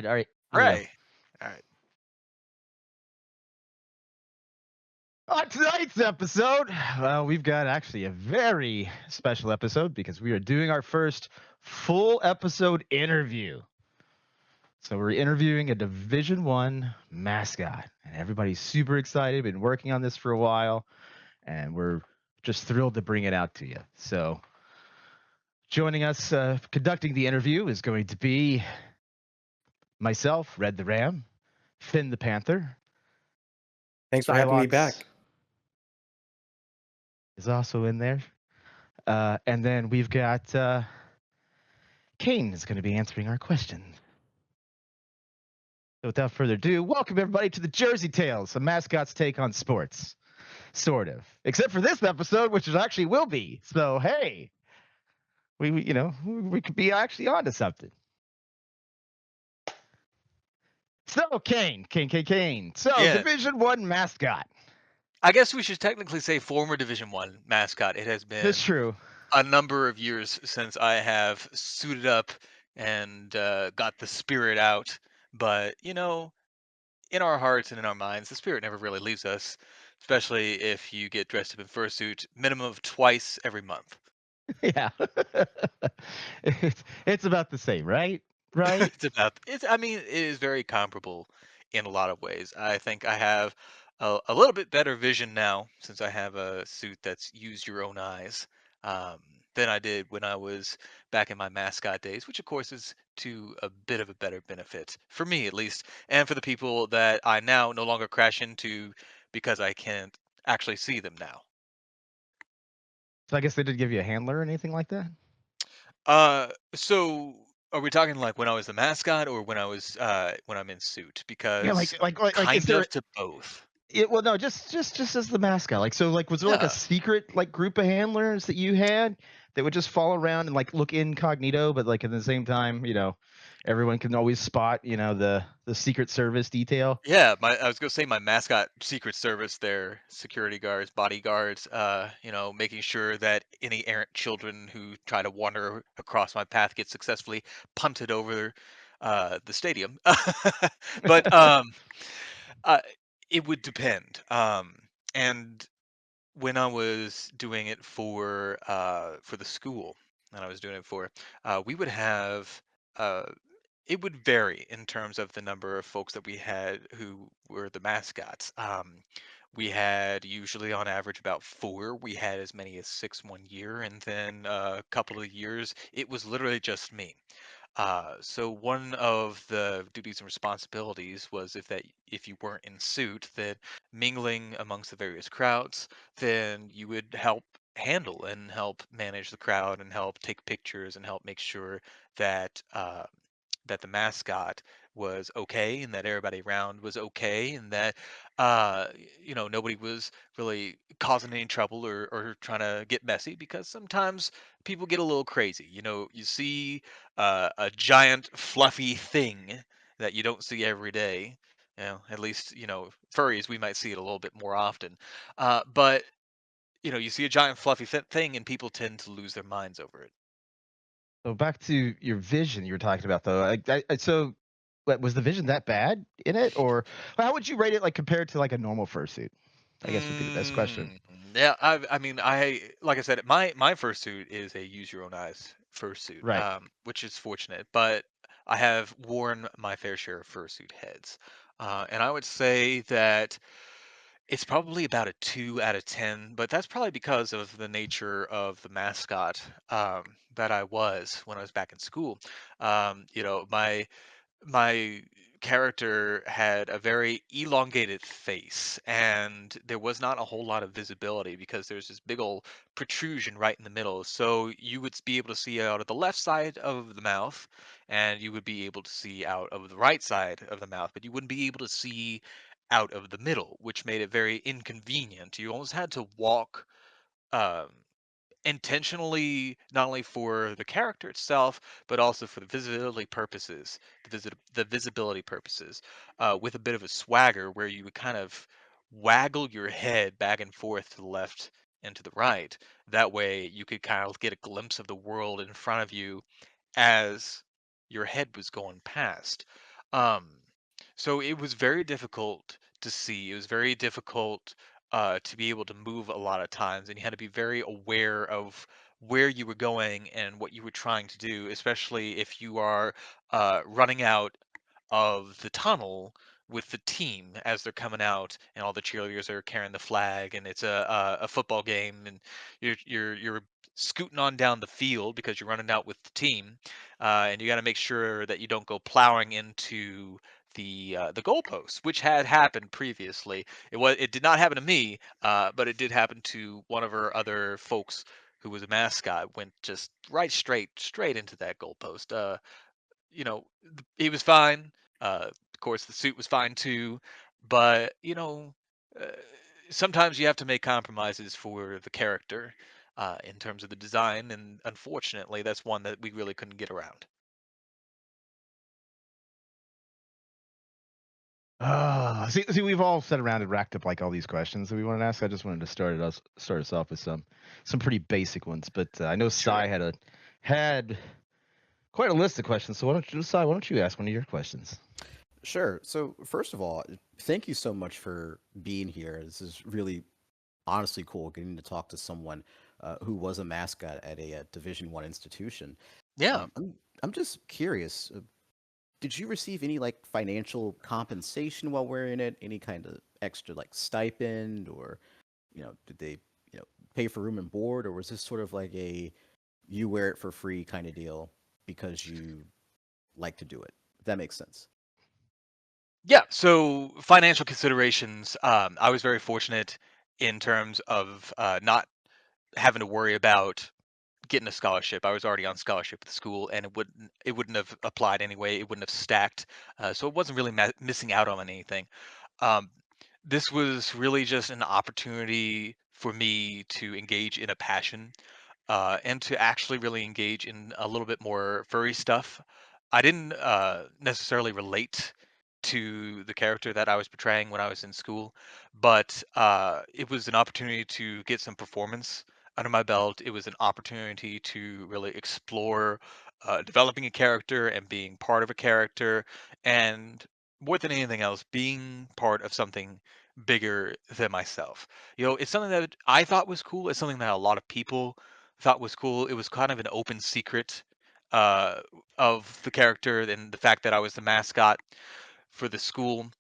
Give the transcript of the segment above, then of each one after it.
all right. Here we go. Right. All right. On tonight's episode, well, we've got actually a very special episode because we are doing our first full episode interview. So we're interviewing a Division One mascot, and everybody's super excited. Been working on this for a while, and we're just thrilled to bring it out to you. So joining us, conducting the interview is going to be myself, Red the Ram, Finn the Panther, Thanks for having me Psylocke back. is also in there. And then we've got Kane is going to be answering our questions. So without further ado, welcome everybody to the Jersey Tales, a mascot's take on sports. Sort of. Except for this episode, which is actually will be. So hey, we could be actually onto something. So Kane. So Yeah. Division One mascot. I guess we should technically say former Division One mascot. It has That's been true. a number of years since I have suited up and got the spirit out. But in our hearts and in our minds, the spirit never really leaves us. Especially if you get dressed up in fursuit, minimum of twice every month. Yeah. it's about the same, right? Right? It's. I mean, it is very comparable in a lot of ways. I think I have a little bit better vision now since I have a suit that's use your own eyes um, than I did when I was back in my mascot days, which of course is to a bit of a better benefit for me at least, and for the people that I now no longer crash into because I can't actually see them now. So I guess they did give you a handler or anything like that? So are we talking like when I was the mascot or when I'm in suit? Yeah, Because is kind there of to both. well, no, just as the mascot. Like, so, like, was there like a Yeah. secret like group of handlers that you had that would just follow around and like look incognito, but like at the same time, everyone can always spot, the Secret Service detail. Yeah, I was gonna say my mascot Secret Service, their security guards, bodyguards, making sure that any errant children who try to wander across my path get successfully punted over the stadium. But uh, it would depend. And when I was doing it for the school that I was doing it for, we would have uh, it would vary in terms of the number of folks that we had who were the mascots. We had usually on average about four. We had as many as six one year, and then a couple of years it was literally just me. So one of the duties and responsibilities was if you weren't in suit, then mingling amongst the various crowds, then you would help handle and help manage the crowd and help take pictures and help make sure that that the mascot was okay and that everybody around was okay and that nobody was really causing any trouble or trying to get messy because sometimes people get a little crazy. You see a giant fluffy thing that you don't see every day. At least furries, we might see it a little bit more often. But you see a giant fluffy thing and people tend to lose their minds over it. So back to your vision you were talking about though. So, what, was the vision that bad in it, or how would you rate it like compared to like a normal fursuit? I guess would be the best question. Mm, yeah, I mean, like I said, my fursuit is a use your own eyes fursuit, Right. which is fortunate. But I have worn my fair share of fursuit heads, and I would say that it's probably about a 2 out of 10. But that's probably because of the nature of the mascot that I was when I was back in school. My character had a very elongated face and there was not a whole lot of visibility because there's this big old protrusion right in the middle, so you would be able to see out of the left side of the mouth and you would be able to see out of the right side of the mouth, but you wouldn't be able to see out of the middle, which made it very inconvenient. You almost had to walk um, intentionally, not only for the character itself but also for the visibility purposes, with a bit of a swagger where you would kind of waggle your head back and forth to the left and to the right. That way you could kind of get a glimpse of the world in front of you as your head was going past. Um, so it was very difficult to see. It was very difficult to be able to move a lot of times, and you had to be very aware of where you were going and what you were trying to do, especially if you are running out of the tunnel with the team as they're coming out, and all the cheerleaders are carrying the flag, and it's a football game, and you're scooting on down the field because you're running out with the team, and you got to make sure that you don't go plowing into the goalposts, which had happened previously. It did not happen to me, but it did happen to one of our other folks who was a mascot. Went just right straight into that goalpost. He was fine. Of course, the suit was fine too, but uh, sometimes you have to make compromises for the character in terms of the design, and unfortunately, that's one that we really couldn't get around. See, we've all sat around and racked up like all these questions that we wanted to ask. I just wanted to start us off with some pretty basic ones, but I know Sure. Sai had quite a list of questions. So Sai, why don't you ask one of your questions? Sure. So first of all, thank you so much for being here. This is really honestly cool getting to talk to someone who was a mascot at a Division 1 institution. Yeah. I'm just curious. Did you receive any like financial compensation while wearing it? Any kind of extra like stipend, or did they pay for room and board, or was this sort of like a you wear it for free kind of deal because you like to do it? If that makes sense. Yeah. So financial considerations. I was very fortunate in terms of not having to worry about getting a scholarship. I was already on scholarship at the school, and it wouldn't have applied anyway. It wouldn't have stacked, so it wasn't really missing out on anything. Um, this was really just an opportunity for me to engage in a passion, and to actually really engage in a little bit more furry stuff. I didn't necessarily relate to the character that I was portraying when I was in school, but it was an opportunity to get some performance under my belt. It was an opportunity to really explore developing a character and being part of a character, and more than anything else, being part of something bigger than myself. It's something that I thought was cool. It's something that a lot of people thought was cool. It was kind of an open secret uh, of the character and the fact that I was the mascot for the school.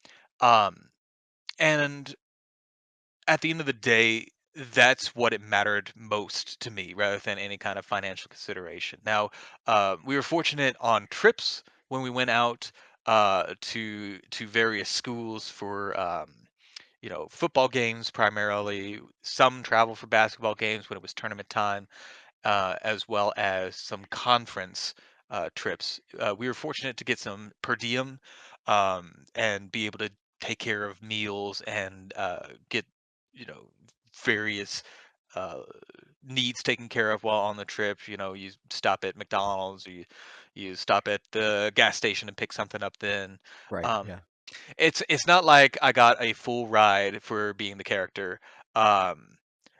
Um, and at the end of the day, that's what it mattered most to me rather than any kind of financial consideration. Now, we were fortunate on trips when we went out to various schools for football games primarily. Some travel for basketball games when it was tournament time, as well as some conference trips. We were fortunate to get some per diem, and be able to take care of meals and get, you know, various uh, needs taken care of while on the trip. You stop at McDonald's, you stop at the gas station and pick something up. Then Right. um, Yeah. it's not like I got a full ride for being the character, um,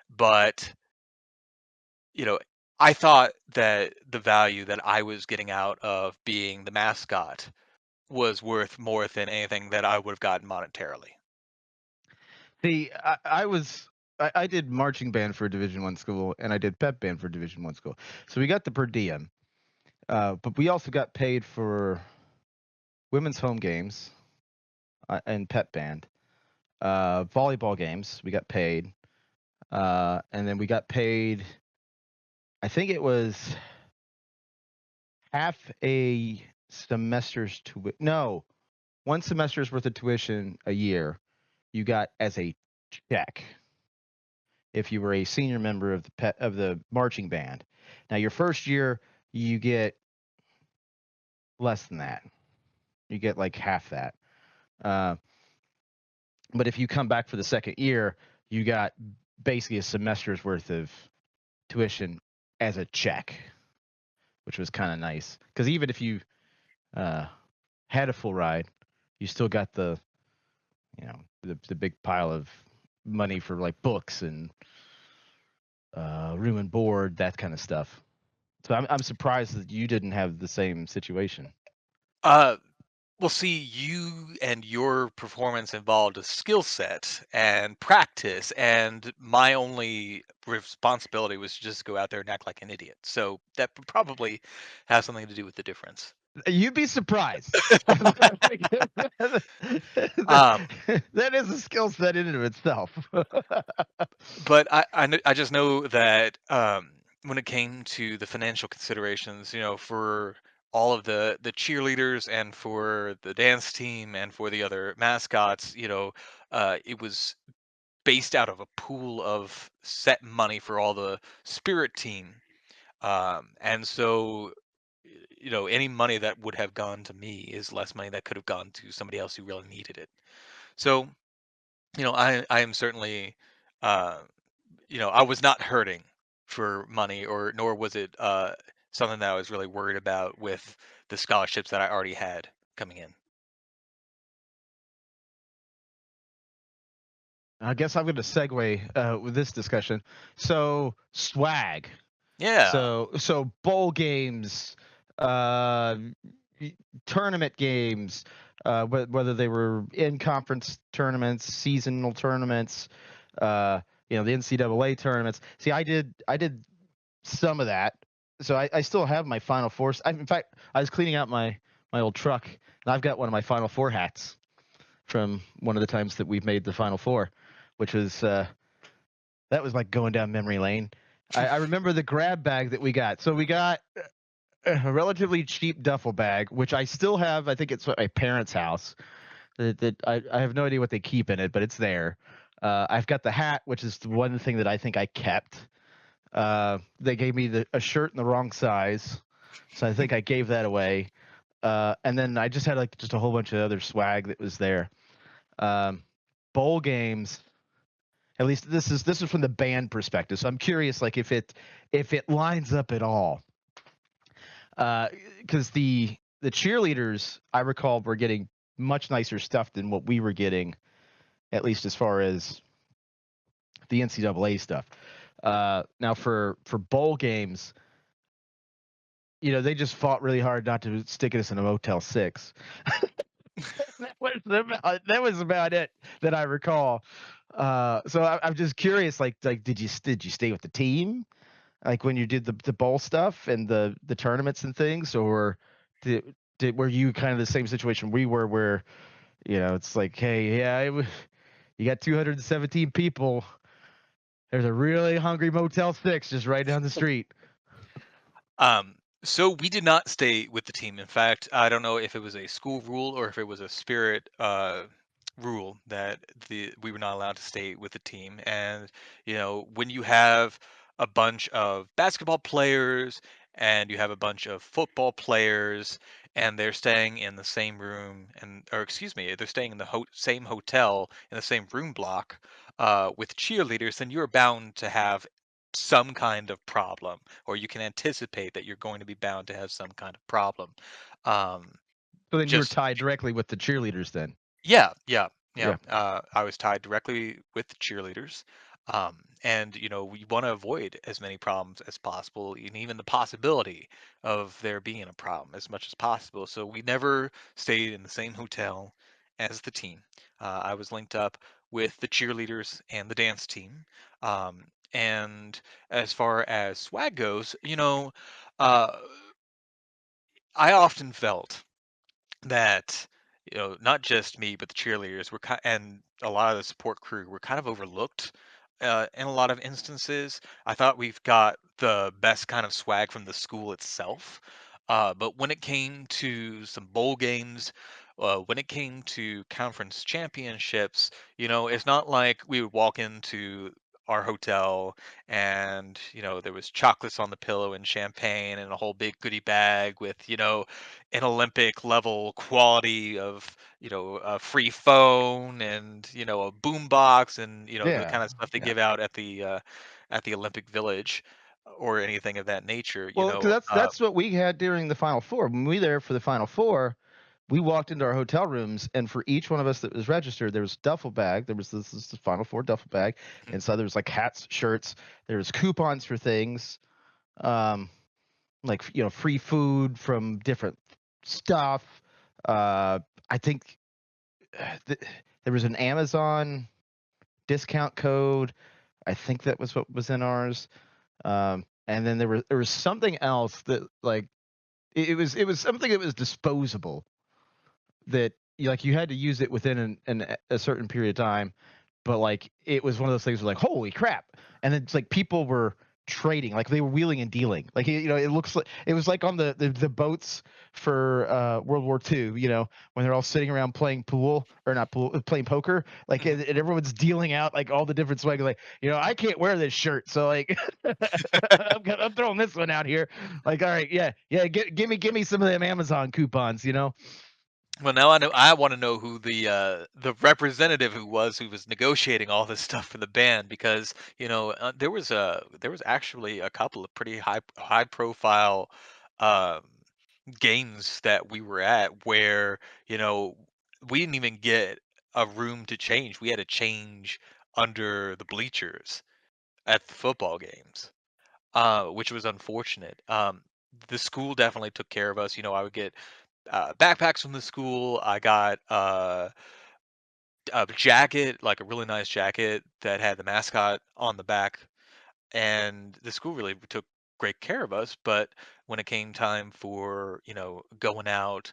but you know, I thought that the value that I was getting out of being the mascot was worth more than anything that I would have gotten monetarily. See, I did marching band for a Division 1 school, and I did pep band for a Division 1 school. So we got the per diem, but we also got paid for women's home games and pep band, volleyball games. We got paid, and then we got paid. I think it was half a semester's to no, one semester's worth of tuition a year. You got as a check if you were a senior member of the marching band. Now your first year you get less than that. You get like half that. Uh, but if you come back for the second year, you got basically a semester's worth of tuition as a check, which was kind of nice. Because even if you uh, had a full ride, you still got the big pile of money for like books and room and board, that kind of stuff. So I'm surprised that you didn't have the same situation. Uh, Well, see, you and your performance involved a skill set and practice, and my only responsibility was to just go out there and act like an idiot. So that probably has something to do with the difference. You'd be surprised. that Um, that is a skill set in and of itself. but I just know that when it came to the financial considerations, for all of the cheerleaders and for the dance team and for the other mascots, it was based out of a pool of set money for all the spirit team. And so, any money that would have gone to me is less money that could have gone to somebody else who really needed it. So, I am certainly, uh, I was not hurting for money, or nor was it something that I was really worried about with the scholarships that I already had coming in. I guess I'm going to segue with this discussion. So swag. Yeah. So bowl games, uh, tournament games, whether they were in conference tournaments, seasonal tournaments, uh, the NCAA tournaments. See, I did some of that. So I still have my Final Four. In fact, I was cleaning out my old truck, and I've got one of my Final Four hats from one of the times that we've made the Final Four, which was that was like going down memory lane. I remember the grab bag that we got. So we got a relatively cheap duffel bag, which I still have. I think it's at my parents' house. That I have no idea what they keep in it, but it's there. I've got the hat, which is the one thing that I think I kept. They gave me a shirt in the wrong size, so I think I gave that away. And then I just had like just a whole bunch of other swag that was there. Um, Bowl games. At least this is from the band perspective. So I'm curious, like if it lines up at all, because the cheerleaders I recall were getting much nicer stuff than what we were getting, at least as far as the NCAA stuff. Now for bowl games, they just fought really hard not to stick us in a Motel 6. That was about it that I recall. So I'm just curious, like did you stay with the team, like when you did the bowl stuff and the tournaments and things, or were you kind of the same situation we were, where it's like, hey, yeah, you got 217 people. There's a really hungry Motel 6 just right down the street. Um, so we did not stay with the team. In fact, I don't know if it was a school rule or if it was a spirit rule that we were not allowed to stay with the team. And when you have a bunch of basketball players and you have a bunch of football players and they're staying in the same room, or excuse me, they're staying in the same hotel in the same room block with cheerleaders, then you're bound to have some kind of problem, or you can anticipate that you're going to be bound to have some kind of problem. Um, So then you were just tied directly with the cheerleaders then. Yeah, yeah, yeah. Yeah. I was tied directly with the cheerleaders, and we want to avoid as many problems as possible, and even the possibility of there being a problem as much as possible. So we never stayed in the same hotel as the team. I was linked up with the cheerleaders and the dance team. And as far as swag goes, uh, I often felt that not just me but the cheerleaders were and a lot of the support crew were kind of overlooked in a lot of instances. I thought we've got the best kind of swag from the school itself, but when it came to some bowl games, when it came to conference championships, it's not like we would walk into our hotel and there was chocolates on the pillow and champagne and a whole big goodie bag with an Olympic level quality of a free phone and a boom box and the Yeah. kind of stuff they Yeah. give out at the Olympic Village or anything of that nature. Well, because that's what we had during the Final Four. When we were there for the Final Four, we walked into our hotel rooms, and for each one of us that was registered, there was a duffel bag. There was this Final Four duffel bag. Mhm. Inside there was like hats, shirts. There was coupons for things, um, like free food from different stuff. I think there was an Amazon discount code. I think that was what was in ours. And then there was something else that like it was something that was disposable that like you had to use it within a certain period of time, but like it was one of those things where like holy crap, and it's like people were trading, like they were wheeling and dealing, like it looks like it was like on the boats for World War II, when they're all sitting around playing pool or not pool, playing poker, like Mhm. and everyone's dealing out like all the different swag, like I can't wear this shirt, so like I'm throwing this one out here, like all right, yeah, give me some of them Amazon coupons. Well, now I know. I want to know who the representative who was negotiating all this stuff for the band, because there was actually a couple of pretty high profile um, games that we were at where we didn't even get a room to change. We had to change under the bleachers at the football games, which was unfortunate. The school definitely took care of us. I would get backpacks from the school. I got a jacket, like a really nice jacket that had the mascot on the back, and the school really took great care of us. But when it came time for going out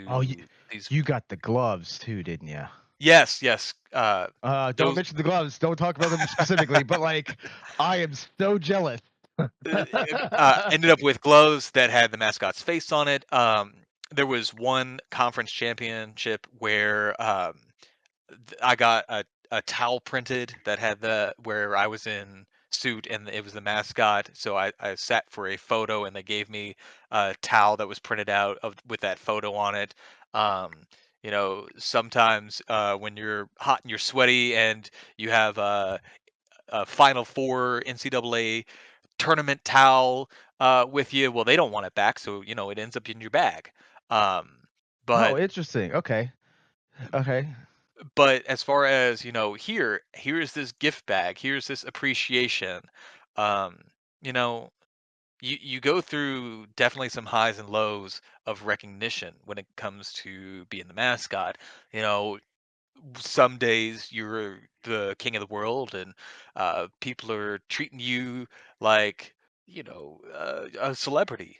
Oh, to these, you got the gloves too, didn't you? yes, yes, Don't those mention the gloves. Don't talk about them specifically. But like, I am so jealous. ended up with gloves that had the mascot's face on it. There was one conference championship where I got a towel printed that had the where I was in suit and it was the mascot. So I sat for a photo and they gave me a towel that was printed out with that photo on it. Um, sometimes when you're hot and you're sweaty and you have a Final Four NCAA tournament towel with you, well, they don't want it back, so it ends up in your bag. Um, Oh, but interesting. Okay. Okay. but as far as here's this gift bag, here's this appreciation. um you know you go through definitely some highs and lows of recognition when it comes to being the mascot. you know some days you're the king of the world and people are treating you like a celebrity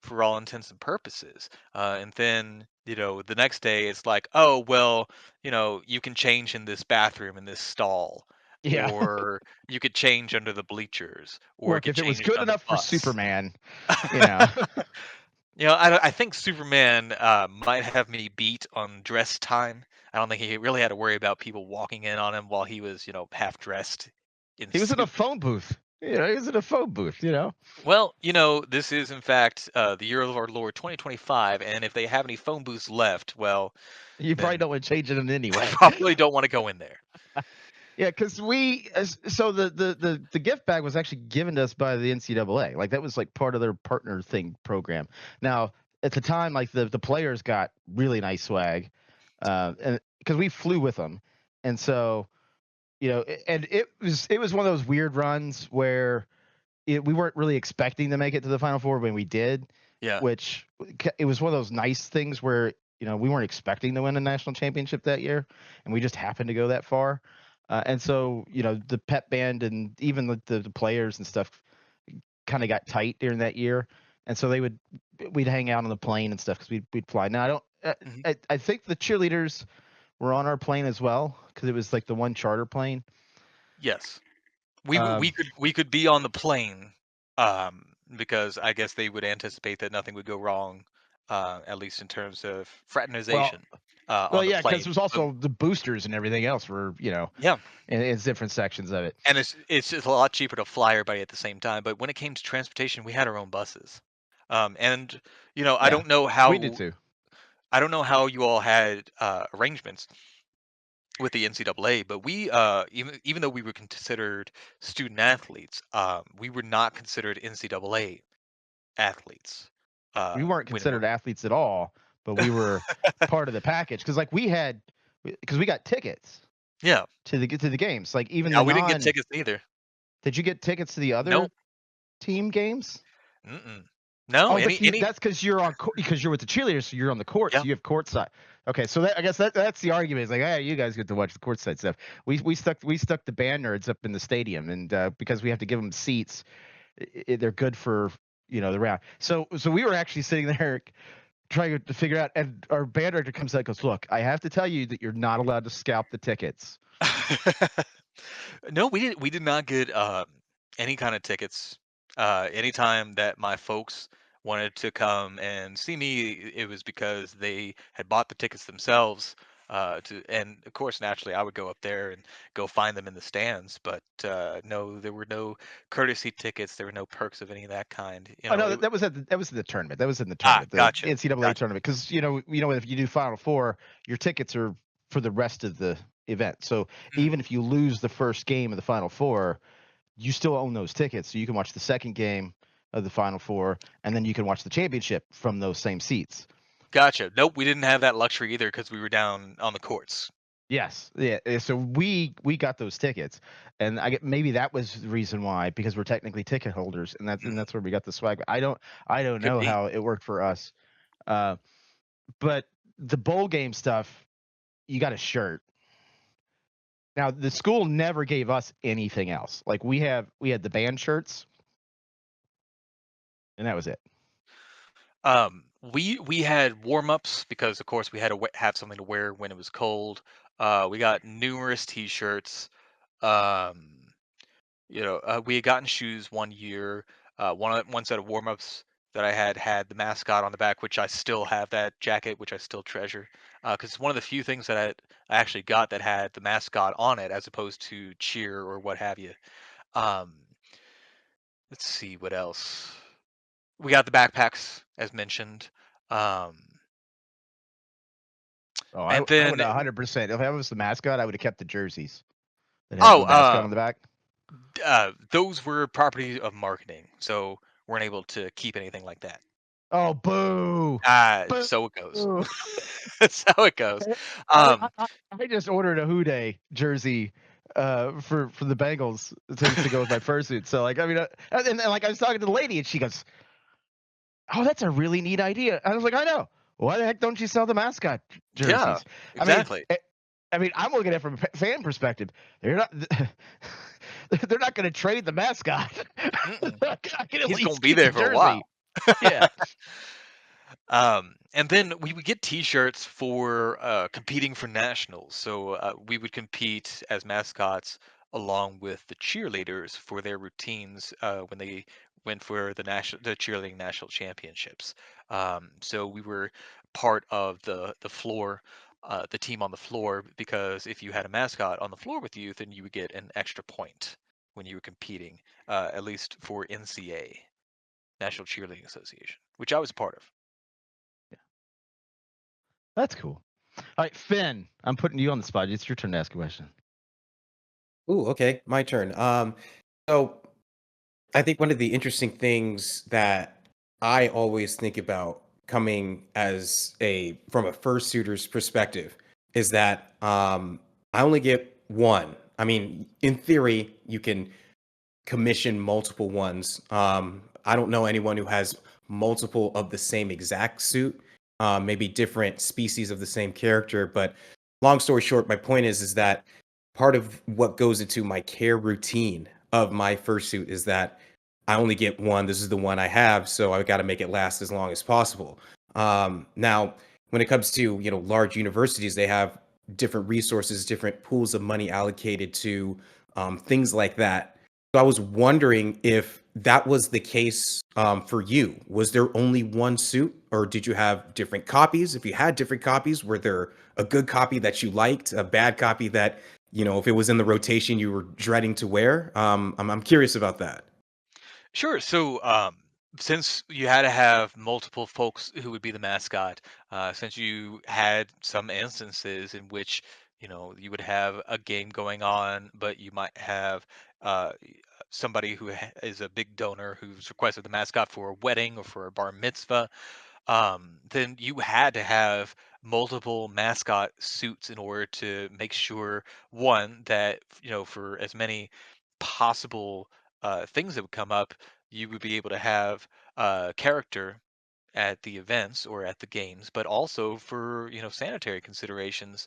for all intents and purposes. And then, the next day it's like, oh, well, you can change in this bathroom in this stall, Yeah. or you could change under the bleachers, or you Look, could if it was change good on the enough for bus. Superman, you know. I think Superman might have me beat on dress time. I don't think he really had to worry about people walking in on him while he was, half dressed in He was in a suit. phone booth. He was in a phone booth. Well, this is in fact the year of our Lord 2025, and if they have any phone booths left, well, You probably then don't want to change it in I anyway. probably don't want to go in there. Yeah, because so the gift bag was actually given to us by the NCAA. Like that was like part of their partner thing program. Now at the time, like the players got really nice swag, and because we flew with them, and so and it was one of those weird runs where we weren't really expecting to make it to the Final Four when we did, Yeah. which it was one of those nice things where we weren't expecting to win a national championship that year, and we just happened to go that far. And so the pep band and even the players and stuff kind of got tight during that year, and so we'd hang out on the plane and stuff because we'd fly. Now I don't. Mhm. I think the cheerleaders were on our plane as well because it was like the one charter plane. Yes. Um, We could be on the plane, because I guess they would anticipate that nothing would go wrong, at least in terms of well, fraternization, well, on the yeah, because plane. there's also the boosters and everything else were Yeah. in different sections of it. And it's just a lot cheaper to fly everybody at the same time. But when it came to transportation, we had our own buses. And I Yeah, don't know we did how too. you all had arrangements with the NCAA, but we even though we were considered student athletes, we were not considered NCAA athletes. We weren't When we're considered athletes at all, but we were part of the package because like because we got tickets Yeah. to the games. Like even the Now we didn't get non. tickets either. Did you get tickets to the other Nope. team games? Mm-mm. No, Oh, but see, any that's because because you're with the cheerleaders, so you're on the court, yeah. so you have court side. Okay, so I guess that's the argument. Is like, hey, you guys get to watch the court side stuff. We stuck the band nerds up in the stadium, and because we have to give them seats, they're good for the round. So we were actually sitting there trying to figure out, and our band director comes out and goes, "Look, I have to tell you that you're not allowed to scalp the tickets." No, we did not get any kind of tickets. Anytime that my folks wanted to come and see me, it was because they had bought the tickets themselves. And of course, naturally, I would go up there and go find them in the stands. But no, there were no courtesy tickets. There were no perks of any of that kind. Oh no, that was that was in the tournament. That was in the Ah, tournament, the gotcha, NCAA gotcha. tournament. Because if you do Final Four, your tickets are for the rest of the event. So Mm, even if you lose the first game of the Final Four, you still own those tickets. So you can watch the second game of the Final Four, and then you can watch the championship from those same seats. gotcha. Nope, we didn't have that luxury either because we were down on the courts. Yes, yeah. So we got those tickets, and I get maybe that was the reason why, because we're technically ticket holders, and that's Mm, where we got the swag. I don't could know be. how it worked for us, uh, but the bowl game stuff, you got a shirt. Now the school never gave us anything else. Like we had the band shirts, and that was it. We had warm ups because of course we had to have something to wear when it was cold. We got numerous T-shirts. Um, we had gotten shoes one year. One set of warm ups that I had the mascot on the back, which I still have that jacket, which I still treasure, because it's one of the few things that I actually got that had the mascot on it, as opposed to cheer or what have you. Um, let's see what else. We got the backpacks, as mentioned. Um, Oh, and I would then 100%. If I was the mascot, I would have kept the jerseys that had oh, the mascot on the back. those were property of marketing, so weren't able to keep anything like that. Oh, boo, So it goes. boo. That's how it goes. I, I Um, I I just ordered a Houday jersey for the Bengals to go with my fursuit. So like, I mean, and like I was talking to the lady, and she goes, "Oh, that's a really neat idea." I was like, "I know. Why the heck don't you sell the mascot yeah, jerseys?" I mean, exactly. I'm looking at it from a fan perspective. They're not they're not going to trade the mascot. Mm-mm. I can at He's gonna least be keep the there for a jersey. while. Yeah. And then we would get T-shirts for competing for nationals. So we would compete as mascots along with the cheerleaders for their routines when they went for the cheerleading national championships. So we were part of the floor, the team on the floor, because if you had a mascot on the floor with you, then you would get an extra point when you were competing, at least for NCA, National Cheerleading Association, which I was a part of. That's cool. All right, Finn, I'm putting you on the spot. It's your turn to ask a question. Ooh, okay, my turn. So I think one of the interesting things that I always think about coming as a from a fursuiter's perspective is that I only get one. I mean, in theory, you can commission multiple ones. I don't know anyone who has multiple of the same exact suit, maybe different species of the same character. But long story short, my point is that part of what goes into my care routine of my fursuit is that I only get one. This is the one I have, so I got to make it last as long as possible. Now, when it comes to large universities, they have different resources, different pools of money allocated to things like that. So I was wondering if that was the case for you. Was there only one suit, or did you have different copies? If you had different copies, were there a good copy that you liked, a bad copy that, if it was in the rotation, you were dreading to wear? I'm curious about that. Sure. So, since you had to have multiple folks who would be the mascot, since you had some instances in which, you would have a game going on, but you might have somebody who is a big donor who's requested the mascot for a wedding or for a bar mitzvah, then you had to have multiple mascot suits in order to make sure, one, that for as many possible things that would come up, you would be able to have character at the events or at the games, but also for sanitary considerations.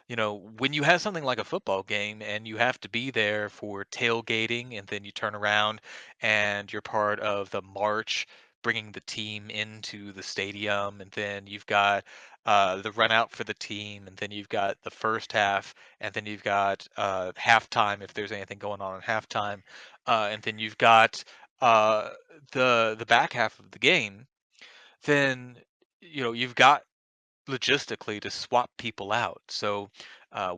When you have something like a football game and you have to be there for tailgating and then you turn around and you're part of the march bringing the team into the stadium, and then you've got the run out for the team, and then you've got the first half, and then you've got halftime if there's anything going on in halftime, and then you've got uh, the back half of the game, then you've got logistically to swap people out. So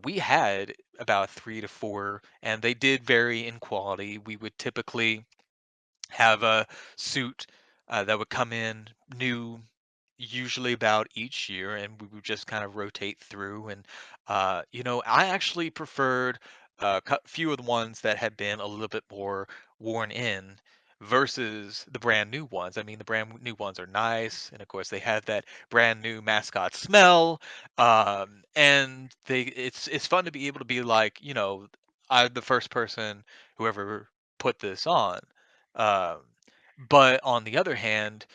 we had about 3 to 4, and they did vary in quality. We would typically have a suit that would come in new, usually about each year, and we would just kind of rotate through. And I actually preferred a few of the ones that had been a little bit more worn in versus the brand new ones. I mean, the brand new ones are nice, and of course they have that brand new mascot smell. And it's fun to be able to be like, I'm the first person who ever put this on. um, but on the other hand,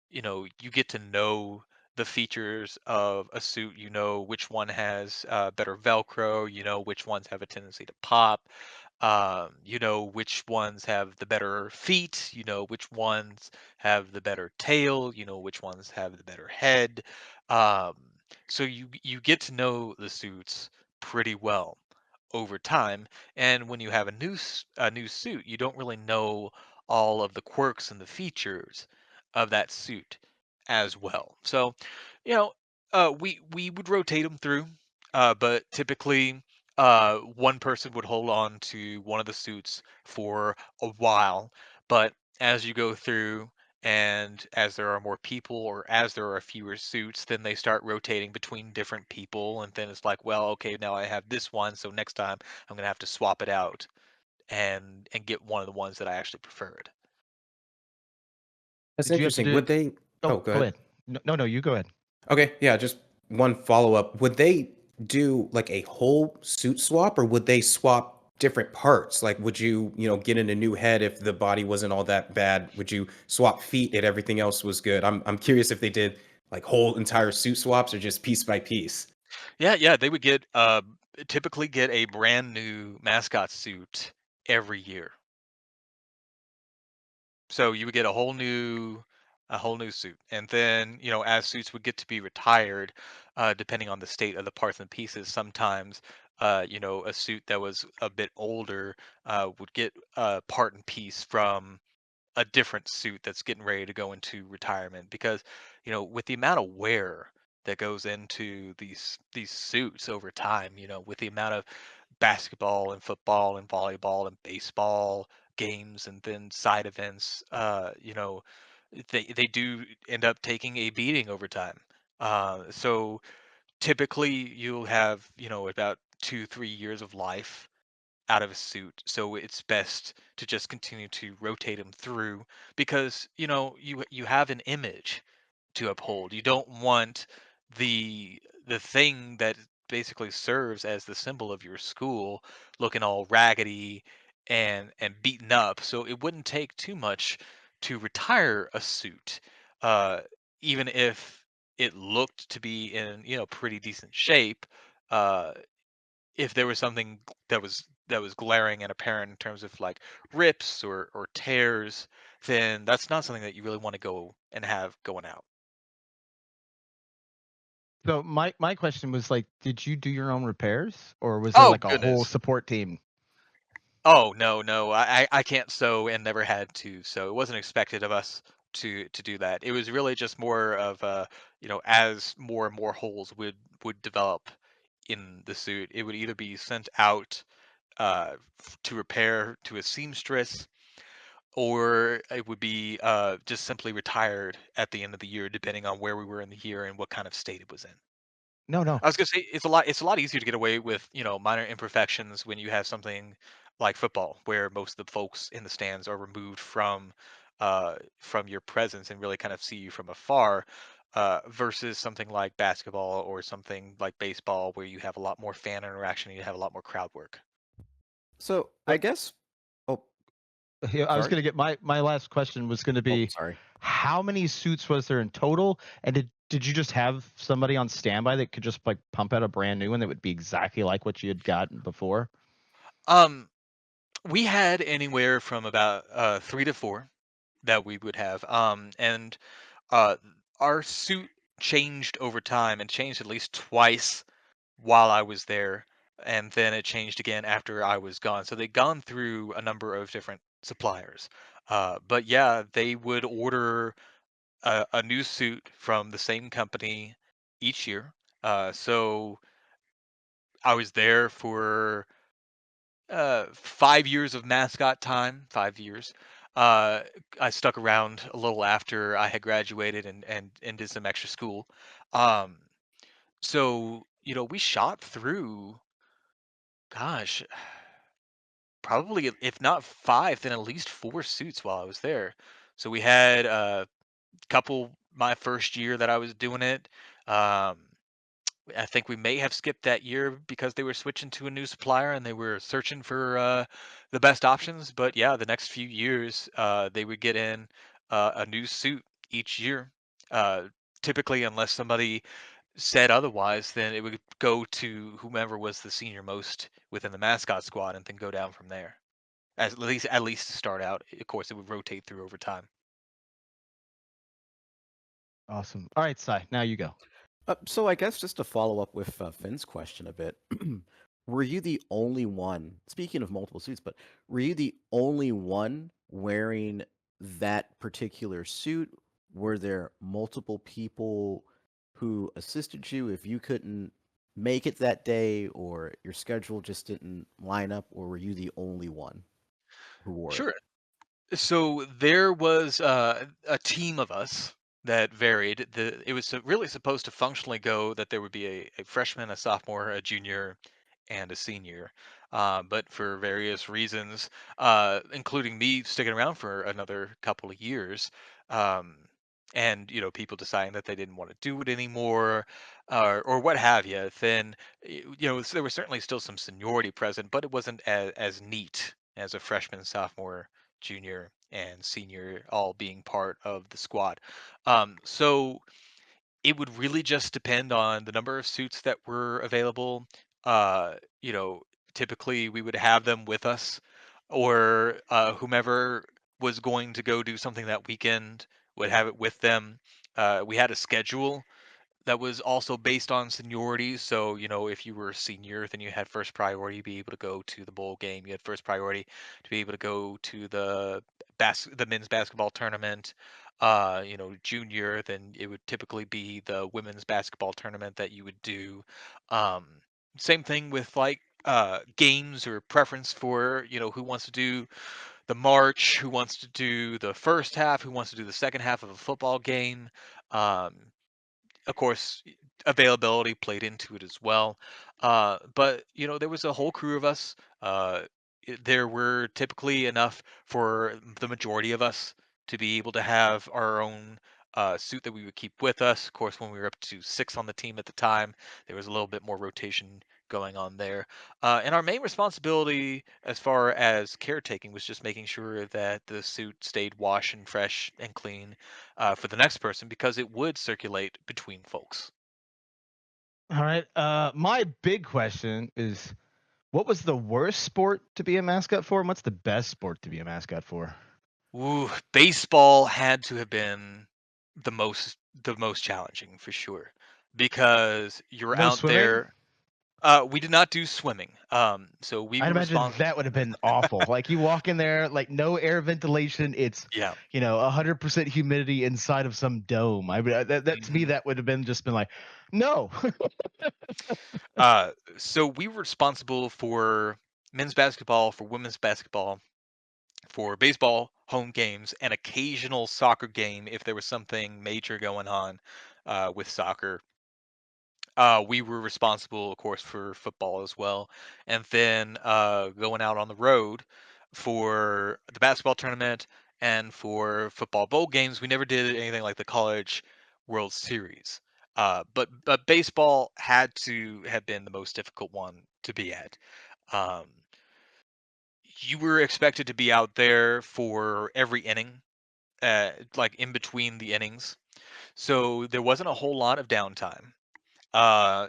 you get to know the features of a suit. You know which one has better Velcro. You know which ones have a tendency to pop. You know which ones have the better feet. You know which ones have the better tail. You know which ones have the better head. Um, so you get to know the suits pretty well over time. And when you have a new suit, you don't really know all of the quirks and the features of that suit as well. So, you know, we would rotate them through, but typically one person would hold on to one of the suits for a while. But as you go through, and as there are more people or as there are fewer suits, then they start rotating between different people, and then it's like, well, okay, now I have this one, so next time I'm gonna have to swap it out and get one of the ones that I actually preferred. That's Did you have to interesting. do? Would they? Oh, Oh, go go ahead. ahead. No, no, no, you go ahead. Okay, yeah, just one follow up. Would they do like a whole suit swap or would they swap different parts? Like, would you get in a new head if the body wasn't all that bad? Would you swap feet if everything else was good? I'm curious if they did like whole entire suit swaps or just piece by piece. Yeah, yeah, they would typically get a brand new mascot suit every year. So you would get a whole new suit. And then, as suits would get to be retired, depending on the state of the parts and pieces, sometimes a suit that was a bit older would get a part and piece from a different suit that's getting ready to go into retirement, because with the amount of wear that goes into these suits over time, with the amount of basketball and football and volleyball and baseball games and then side events, they do end up taking a beating over time. So typically you'll have about 2 3 years of life out of a suit. So it's best to just continue to rotate them through, because you have an image to uphold. You don't want the thing that basically serves as the symbol of your school looking all raggedy and beaten up. So it wouldn't take too much to retire a suit, uh, even if it looked to be in pretty decent shape. Uh, if there was something that was glaring and apparent in terms of like rips or tears, then that's not something that you really want to go and have going out. So my question was like, did you do your own repairs, or was there Oh like a whole goodness. support team? Oh no, no, I can't sew and never had to, so it wasn't expected of us to do that. It was really just more of as more and more holes would develop in the suit, it would either be sent out to repair to a seamstress, or it would be just simply retired at the end of the year, depending on where we were in the year and what kind of state it was in. No, no. I was gonna say it's a lot easier to get away with minor imperfections when you have something like football, where most of the folks in the stands are removed from your presence and really kind of see you from afar, versus something like basketball or something like baseball, where you have a lot more fan interaction and you have a lot more crowd work. So I But guess. Oh, Yeah, I was Sorry. going to get my last question was going to Oh, be, sorry. how many suits was there in total? And did you just have somebody on standby that could just like pump out a brand new one that would be exactly like what you had gotten before? Um, we had anywhere from about 3 to 4 that we would have. And uh, our suit changed over time and changed at least twice while I was there, and then it changed again after I was gone. So they'd gone through a number of different suppliers. But yeah, they would order a new suit from the same company each year. So I was there for 5 years of mascot time, 5 years. Uh, I stuck around a little after I had graduated and did some extra school. Um, so we shot through, gosh, probably if not five, then at least 4 suits while I was there. So we had a couple my first year that I was doing it. Um, I think we may have skipped that year because they were switching to a new supplier and they were searching for the best options. But yeah, the next few years, they would get in a new suit each year. Uh, Typically, unless somebody said otherwise, then it would go to whomever was the senior most within the mascot squad, and then go down from there. At least to start out. Of course, it would rotate through over time. Awesome. All right, Sai, now you go. So I guess just to follow up with Finn's question a bit, were you the only one, speaking of multiple suits, but were you the only one wearing that particular suit? Were there multiple people who assisted you if you couldn't make it that day or your schedule just didn't line up, or were you the only one who wore it? Sure. So there was a team of us that varied. It was really supposed to functionally go that there would be a freshman, a sophomore, a junior, and a senior. But for various reasons, including me sticking around for another couple of years, um, and people deciding that they didn't want to do it anymore, or what have you, then so there was certainly still some seniority present, but it wasn't as neat as a freshman, sophomore, junior, and senior all being part of the squad. So it would really just depend on the number of suits that were available. Uh, you know, Typically we would have them with us, or whomever was going to go do something that weekend would have it with them. We had a schedule that was also based on seniority. So, if you were a senior, then you had first priority to be able to go to the bowl game. You had first priority to be able to go to the men's basketball tournament. Junior, then it would typically be the women's basketball tournament that you would do. Um, Same thing with like games or preference for, who wants to do the march, who wants to do the first half, who wants to do the second half of a football game. Um, of course, availability played into it as well. But there was a whole crew of us. There were typically enough for the majority of us to be able to have our own suit that we would keep with us. Of course, when we were up to 6 on the team at the time, there was a little bit more rotation going on there. And our main responsibility as far as caretaking was just making sure that the suit stayed wash and fresh and clean for the next person, because it would circulate between folks. All right. My big question is, what was the worst sport to be a mascot for, and what's the best sport to be a mascot for? Ooh, baseball had to have been the most challenging for sure, because you're No out swimming? there. We did not do swimming. So we I'd were imagine responsible. that would have been awful. Like you walk in there, like no air ventilation. It's Yeah. 100% humidity inside of some dome. That to me hmm that would have just been like, no. So we were responsible for men's basketball, for women's basketball, for baseball home games, and occasional soccer game if there was something major going on with soccer. We were responsible, of course, for football as well, and then going out on the road for the basketball tournament and for football bowl games. We never did anything like the college World Series, but baseball had to have been the most difficult one to be at. Um, you were expected to be out there for every inning, like in between the innings. So there wasn't a whole lot of downtime. Uh,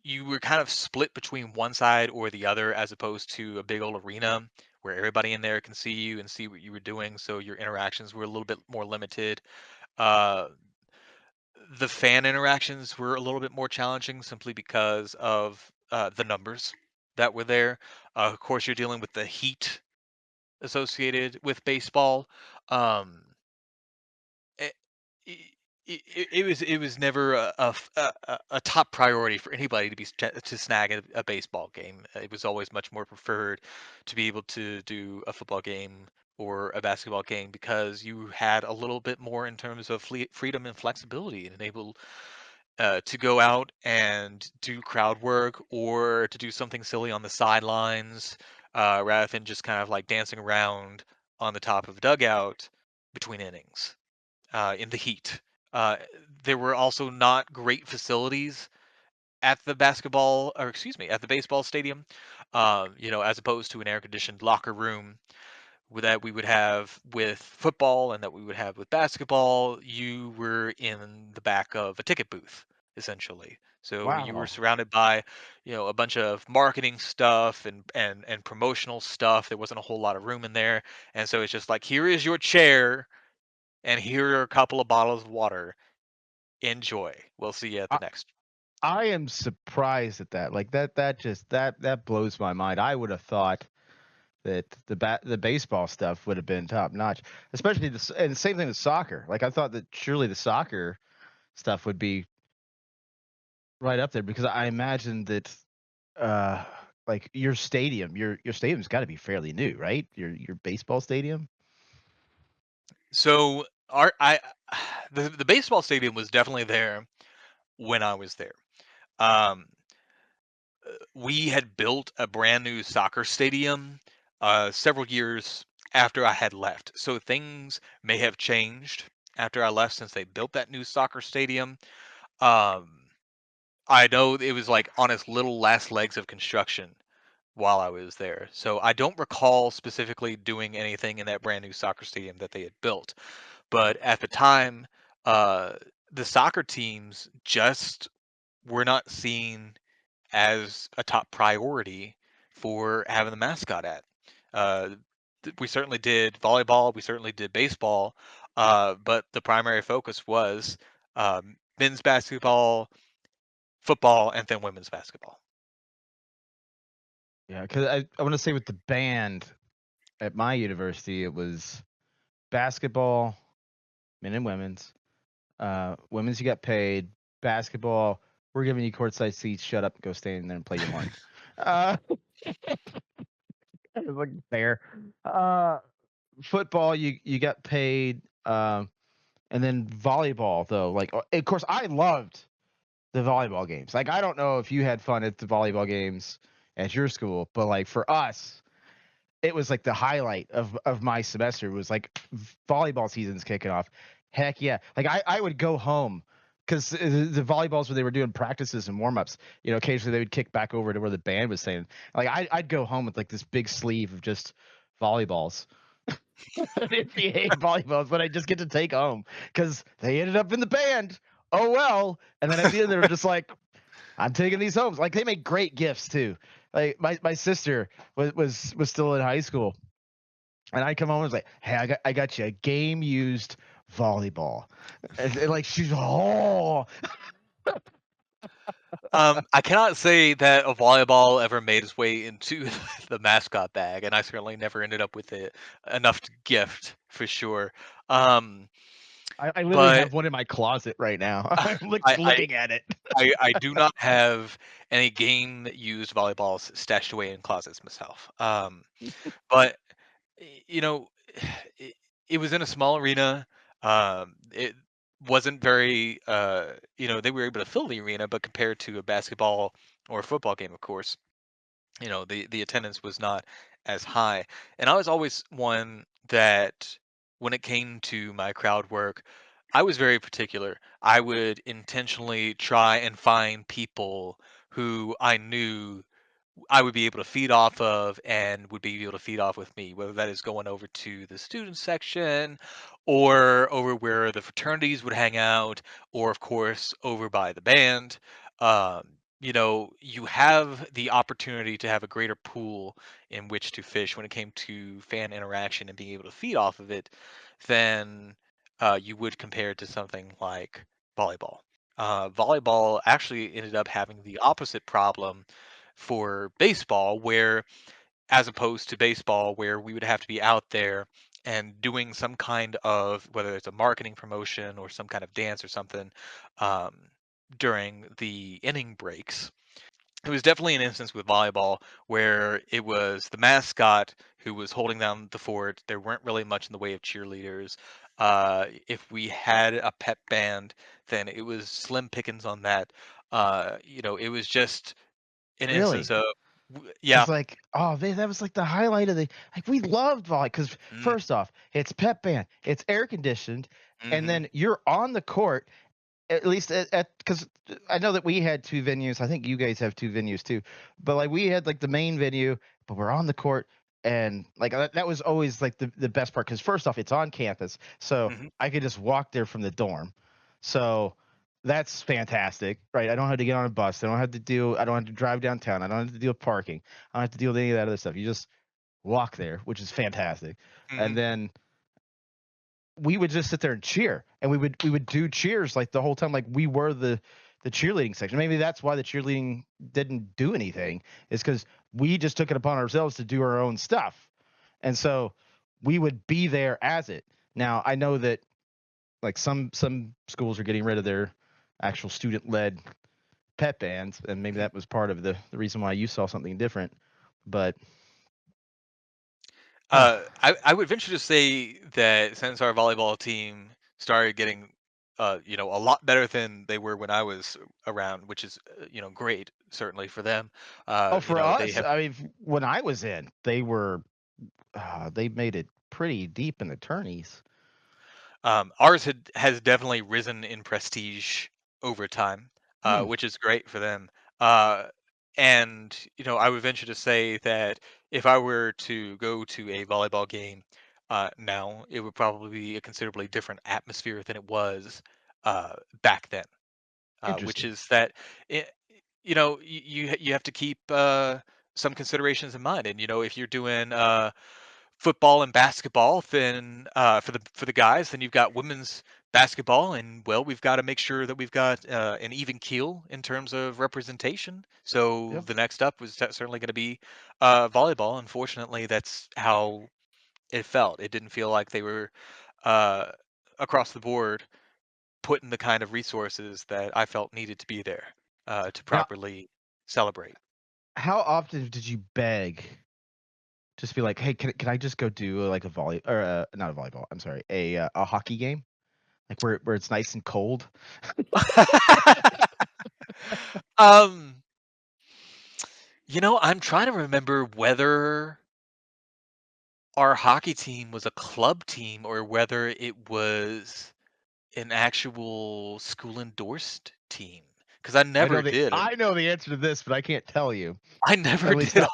you were kind of split between one side or the other, as opposed to a big old arena where everybody in there can see you and see what you were doing. So your interactions were a little bit more limited. Uh, the fan interactions were a little bit more challenging simply because of the numbers that were there. Of course, you're dealing with the heat associated with baseball. Um, it, it was never a top priority for anybody to snag a baseball game. It was always much more preferred to be able to do a football game or a basketball game because you had a little bit more in terms of freedom and flexibility and able to go out and do crowd work or to do something silly on the sidelines rather than just kind of like dancing around on the top of a dugout between innings in the heat. Uh, there were also not great facilities at the basketball, or excuse me, at the baseball stadium. As opposed to an air-conditioned locker room that we would have with football and that we would have with basketball, you were in the back of a ticket booth, essentially. So you were Wow. surrounded by, a bunch of marketing stuff and promotional stuff. There wasn't a whole lot of room in there, and so it's just like, here is your chair, and here are a couple of bottles of water. Enjoy. We'll see you at the I, next. I am surprised at that. Like that blows my mind. I would have thought that the baseball stuff would have been top notch, especially and same thing with soccer. Like I thought that surely the soccer stuff would be right up there because I imagine that uh like your stadium's got to be fairly new, right? Your baseball stadium. So the baseball stadium was definitely there when I was there. Um, we had built a brand new soccer stadium several years after I had left. So things may have changed after I left since they built that new soccer stadium. Um, I know it was like on its little last legs of construction while I was there. So I don't recall specifically doing anything in that brand new soccer stadium that they had built. But at the time, uh, the soccer teams just were not seen as a top priority for having the mascot at. Uh, we certainly did volleyball, we certainly did baseball, but the primary focus was men's basketball, football, and then women's basketball. Yeah, because I want to say with the band at my university, it was basketball, men and women's. Women's you got paid. Basketball, we're giving you courtside seats. Shut up and go stand there and play your horn. Uh, it was like fair. Uh, Football, you got paid. And then volleyball though, like of course I loved the volleyball games. Like I don't know if you had fun at the volleyball games at your school, but like for us, it was like the highlight of my semester was like volleyball season's kicking off. Heck yeah. Like I would go home because the volleyballs where they were doing practices and warm-ups, occasionally they would kick back over to where the band was saying. Like I'd go home with like this big sleeve of just volleyballs. NCAA volleyballs, but I just get to take home because they ended up in the band. Oh well. And then at the end they were just like, I'm taking these home. Like they make great gifts too. Like my sister was still in high school, and I come home and was like, "Hey, I got you a game used volleyball," and like she's I cannot say that a volleyball ever made its way into the mascot bag, and I certainly never ended up with it enough to gift for sure. Um, I literally but have one in my closet right now. I'm I, I looking at it. I do not have any game used volleyballs stashed away in closets myself. But you know, it, it was in a small arena. It wasn't very, they were able to fill the arena, but compared to a basketball or a football game, of course, the attendance was not as high. And I was always one that when it came to my crowd work, I was very particular. I would intentionally try and find people who I knew I would be able to feed off of and would be able to feed off with me, whether that is going over to the student section or over where the fraternities would hang out, or of course over by the band. You have the opportunity to have a greater pool in which to fish when it came to fan interaction and being able to feed off of it than you would compare to something like volleyball. Volleyball actually ended up having the opposite problem for baseball, where as opposed to baseball, where we would have to be out there and doing some kind of, whether it's a marketing promotion or some kind of dance or something, um, during the inning breaks. It was definitely an instance with volleyball where it was the mascot who was holding down the fort. There weren't really much in the way of cheerleaders. If we had a pep band, then it was slim pickings on that. It was just an instance Really? of, yeah. Because like, oh, that was like the highlight of the like we loved volley. Because Mm, first off, it's pep band, it's air conditioned, and mhm, then you're on the court. At least at because I know that we had two venues. I think you guys have two venues too. But like we had like the main venue, but we're on the court, and like that was always like the best part. Because first off, it's on campus, so mhm, I could just walk there from the dorm. So that's fantastic, right? I don't have to get on a bus. I don't have to drive downtown. I don't have to deal with parking. I don't have to deal with any of that other stuff. You just walk there, which is fantastic. And mhm. then we would just sit there and cheer, and we would do cheers like the whole time, like we were the cheerleading section. Maybe that's why the cheerleading didn't do anything, is because we just took it upon ourselves to do our own stuff, and so we would be there as it. Now I know that like some schools are getting rid of their actual student led pep bands, and maybe Mhm. that was part of the reason why you saw something different. But I would venture to say that since our volleyball team started getting, a lot better than they were when I was around, which is, great certainly for them. oh, for They us, have. I mean, when I was in, they made it pretty deep in the tourneys. Ours has definitely risen in prestige over time, Hmm, which is great for them. Uh, and I would venture to say that if I were to go to a volleyball game now, it would probably be a considerably different atmosphere than it was back then. Which interesting. is that it, you have to keep some considerations in mind, and if you're doing football and basketball, then for the guys, then you've got women's basketball, and well, we've got to make sure that we've got an even keel in terms of representation. So Yep. the next up was certainly going to be volleyball. Unfortunately, that's how it felt. It didn't feel like they were uh, across the board putting the kind of resources that I felt needed to be there to Now, properly celebrate. how often did you beg? Just be like, hey, can I just go do like a volley or not a volleyball? I'm sorry, a hockey game, like where it's nice and cold. um, I'm trying to remember whether our hockey team was a club team or whether it was an actual school endorsed team. Because I I know never the did. I know the answer to this, but I can't tell you. I At never least did. not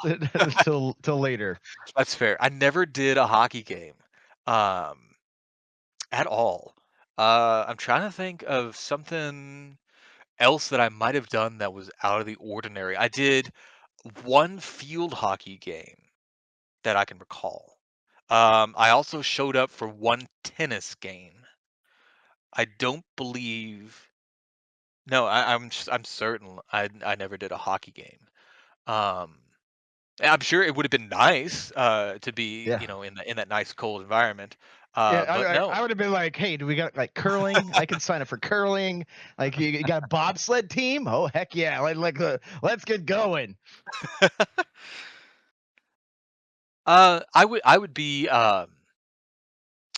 till later. That's fair. I never did a hockey game, um, at all. I'm trying to think of something else that I might have done that was out of the ordinary. I did one field hockey game that I can recall. I also showed up for one tennis game. I don't believe. No, I'm certain I never did a hockey game. Um, I'm sure it would have been nice to be, Yeah. in that nice cold environment. Yeah, But no. I would have been like, "Hey, do we got like curling? I can sign up for curling. Like, you got a bobsled team? Oh, heck yeah! Let's get going."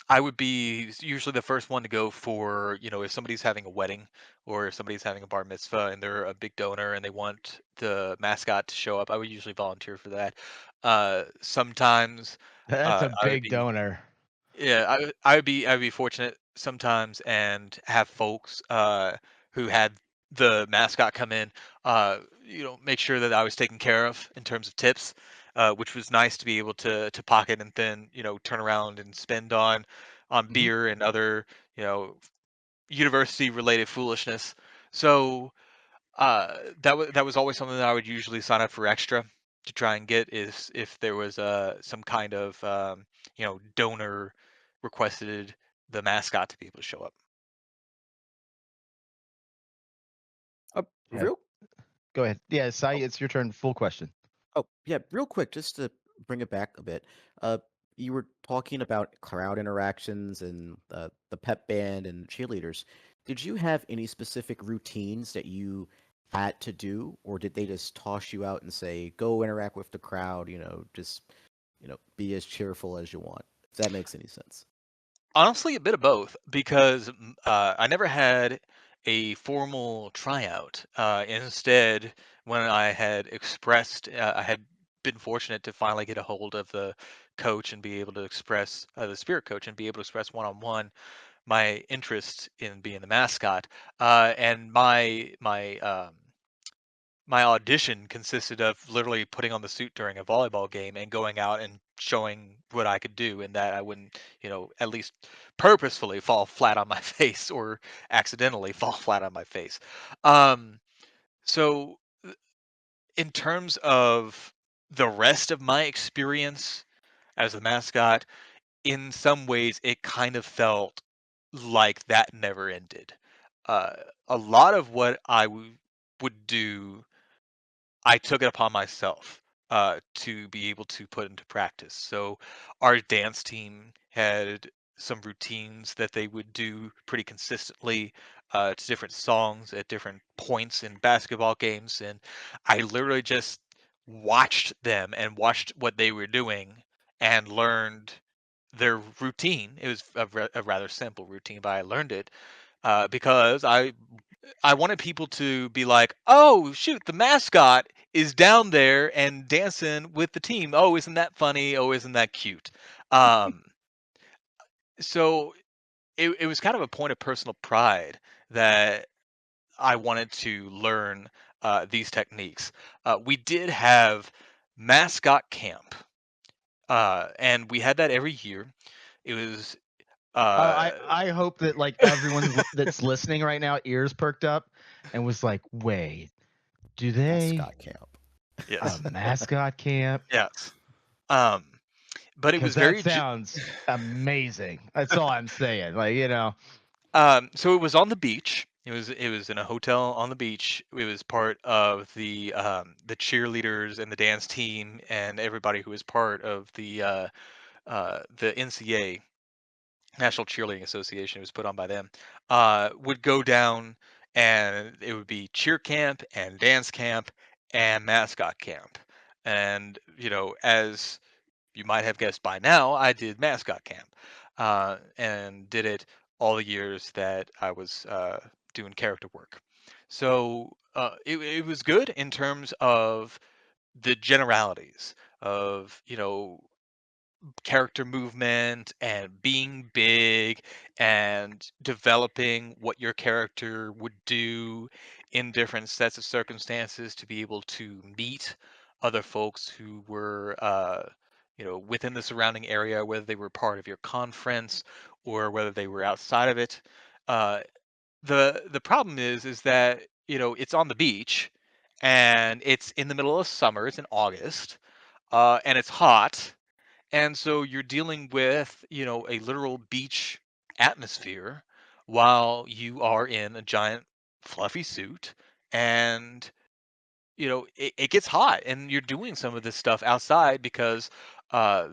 I would be usually the first one to go for, if somebody's having a wedding or if somebody's having a bar mitzvah and they're a big donor and they want the mascot to show up, I would usually volunteer for that. Sometimes That's a I would big be, donor. yeah, I would be fortunate sometimes and have folks who had the mascot come in, make sure that I was taken care of in terms of tips, which was nice to be able to pocket and then turn around and spend on Hmm. beer and other you know university related foolishness. So that was always something that I would usually sign up for extra to try and get, is if there was some kind of donor requested the mascot to be able to show up. Yeah. Real Go ahead. Yeah, Sai, oh, it's your turn. Full question. oh yeah, real quick, just to bring it back a bit. Uh, you were talking about crowd interactions and the pep band and cheerleaders. Did you have any specific routines that you had to do, or did they just toss you out and say, "Go interact with the crowd"? Just be as cheerful as you want. If that makes any sense. Honestly, a bit of both, because I never had a formal tryout. Instead, when I had expressed, I had been fortunate to finally get a hold of the coach and be able to express, the spirit coach, and be able to express one on one my interest in being the mascot. And my audition consisted of literally putting on the suit during a volleyball game and going out and showing what I could do, and that I wouldn't, at least purposefully fall flat on my face or accidentally fall flat on my face. Um, so, in terms of the rest of my experience as a mascot, in some ways, it kind of felt like that never ended. Uh, a lot of what would do, I took it upon myself to be able to put into practice. So our dance team had some routines that they would do pretty consistently to different songs at different points in basketball games, and I literally just watched them and watched what they were doing and learned their routine. It was a rather simple routine, but I learned it because I wanted people to be like, "Oh, shoot, the mascot is down there and dancing with the team. Oh, isn't that funny? Oh, isn't that cute?" Um, so it was kind of a point of personal pride that I wanted to learn these techniques. We did have mascot camp, and we had that every year. It was uh, I hope that like everyone that's listening right now, ears perked up, and was like, "Wait, do they Mascot camp. a yes, mascot camp?" yes. Um, but it Because was that very sounds amazing. That's all I'm saying. So it was on the beach. It was in a hotel on the beach. It was part of the cheerleaders and the dance team and everybody who was part of the NCA, National Cheerleading Association. It was put on by them. Would go down, and it would be cheer camp and dance camp and mascot camp. And as you might have guessed by now, I did mascot camp, and did it all the years that I was doing character work. So it was good in terms of the generalities of character movement and being big and developing what your character would do in different sets of circumstances to be able to meet other folks who were within the surrounding area, whether they were part of your conference or whether they were outside of it. uh, the problem is that it's on the beach, and it's in the middle of summer. It's in August, and it's hot, and so you're dealing with, a literal beach atmosphere while you are in a giant fluffy suit. And, it gets hot, and you're doing some of this stuff outside because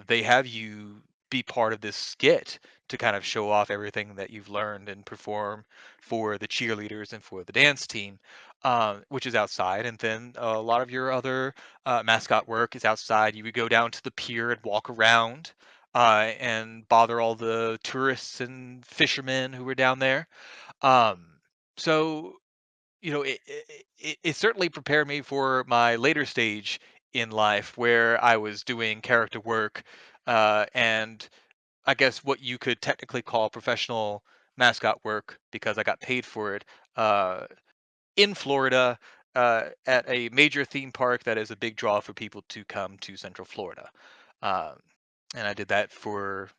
they have you be part of this skit to kind of show off everything that you've learned and perform for the cheerleaders and for the dance team, which is outside. And then a lot of your other mascot work is outside. You would go down to the pier and walk around and bother all the tourists and fishermen who were down there. Um, so it certainly prepared me for my later stage in life where I was doing character work, and I guess what you could technically call professional mascot work because I got paid for it. Uh, in Florida at a major theme park that is a big draw for people to come to Central Florida. Um, and I did that for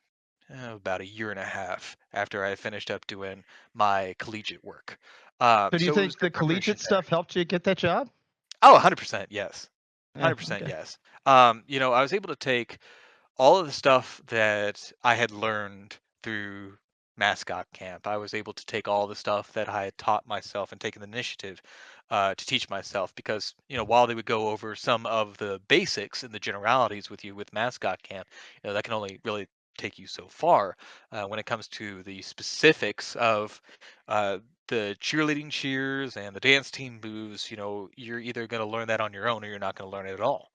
about a year and a half after I finished up doing my collegiate work. So do you So it was think the good preparation collegiate there. stuff helped you get that job? Oh, 100% yes. Yeah. 100% Okay. yes. I was able to take all of the stuff that I had learned through mascot camp. I was able to take all the stuff that I had taught myself and taken the initiative to teach myself because, while they would go over some of the basics and the generalities with you with mascot camp, that can only really take you so far when it comes to the specifics of uh, the cheerleading cheers and the dance team moves. You're either going to learn that on your own or you're not going to learn it at all.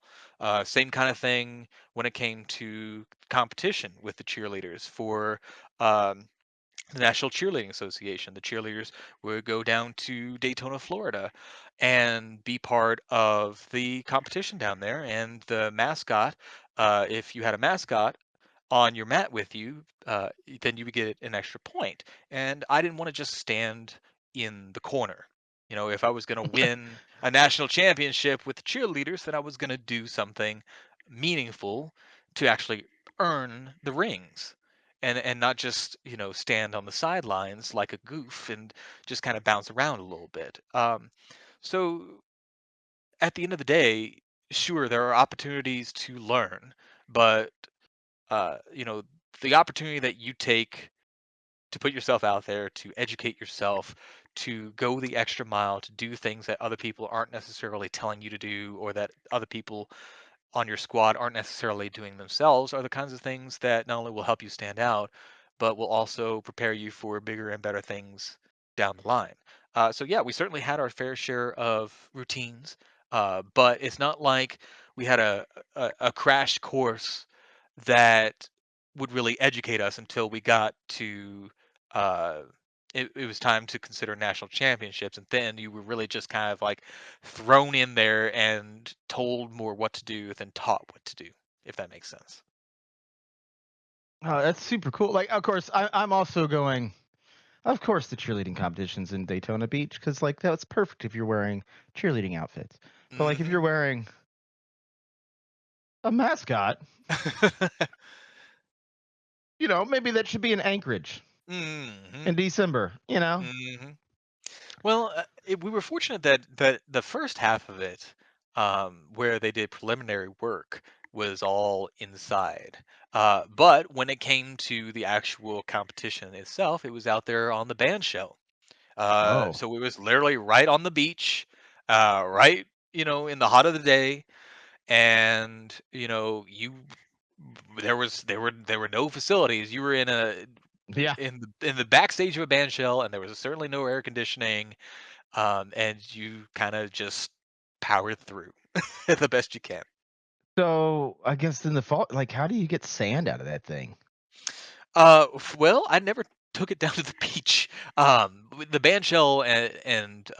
Same kind of thing when it came to competition with the cheerleaders for um, the National Cheerleading Association. The cheerleaders would go down to Daytona, Florida, and be part of the competition down there. And the mascot, if you had a mascot on your mat with you, then you would get an extra point. And I didn't want to just stand in the corner. If I was going to win a national championship with the cheerleaders, then I was going to do something meaningful to actually earn the rings and not just stand on the sidelines like a goof and just kind of bounce around a little bit. So at the end of the day, sure, there are opportunities to learn, but uh, you know, the opportunity that you take to put yourself out there, to educate yourself, to go the extra mile, to do things that other people aren't necessarily telling you to do, or that other people on your squad aren't necessarily doing themselves, are the kinds of things that not only will help you stand out, but will also prepare you for bigger and better things down the line. So yeah, we certainly had our fair share of routines, but it's not like we had a crash course that would really educate us until we got to uh, it was time to consider national championships, and then you were really just kind of like thrown in there and told more what to do than taught what to do, if that makes sense. Oh, that's super cool. Like, of course, I'm also going. Of course, the cheerleading competitions in Daytona Beach, because like that's perfect if you're wearing cheerleading outfits. But like if Hmm. you're wearing a mascot, maybe that should be in Anchorage Hmm. in December. Hmm. Well, we were fortunate that the first half of it, where they did preliminary work, was all inside. But when it came to the actual competition itself, it was out there on the band shell. Oh, So it was literally right on the beach, right, in the hot of the day, and there were no facilities. You were yeah. in the backstage of a band shell, and there was certainly no air conditioning, and you kind of just powered through the best you can. So I guess in the fall, like, how do you get sand out of that thing? Well, I never took it down to the beach. With the band shell and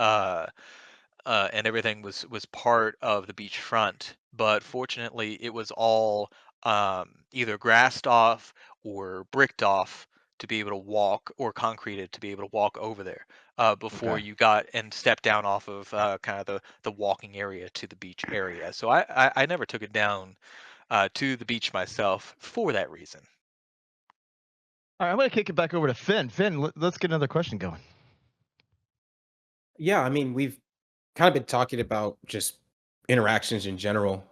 everything was part of the beachfront, but fortunately, it was all either grassed off or bricked off to be able to walk, or concreted to be able to walk over there before Okay. you got and stepped down off of kind of the walking area to the beach area. So I never took it down to the beach myself for that reason. All right, I'm gonna kick it back over to Finn. Finn, let's get another question going. Yeah, I mean, we've kind of been talking about just interactions in general.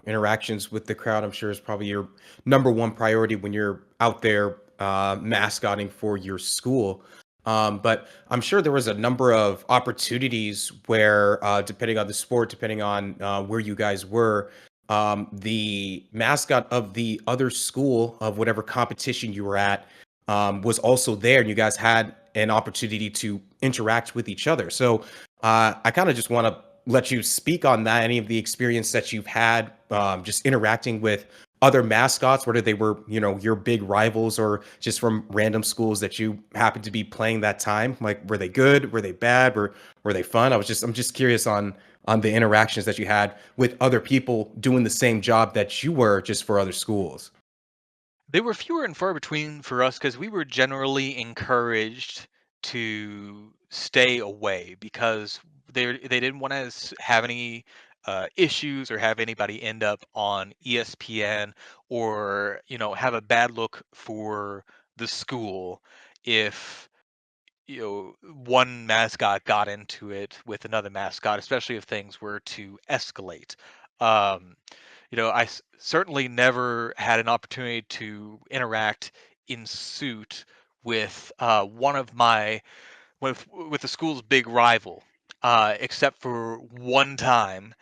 Interactions with the crowd, I'm sure, is probably your number one priority when you're out there mascotting for your school. But I'm sure there was a number of opportunities where, depending on the sport, depending on where you guys were, the mascot of the other school of whatever competition you were at was also there, and you guys had an opportunity to interact with each other. So I kind of just want to let you speak on that. Any of the experience that you've had, just interacting with other mascots, whether they were, your big rivals or just from random schools that you happened to be playing that time. Like, were they good? Were they bad? Were they fun? I'm just curious on the interactions that you had with other people doing the same job that you were, just for other schools. They were fewer and far between for us because we were generally encouraged to stay away because they didn't want to have any issues or have anybody end up on ESPN or have a bad look for the school if one mascot got into it with another mascot, especially if things were to escalate. Um, I certainly never had an opportunity to interact in suit with one of my with the school's big rival, except for one time,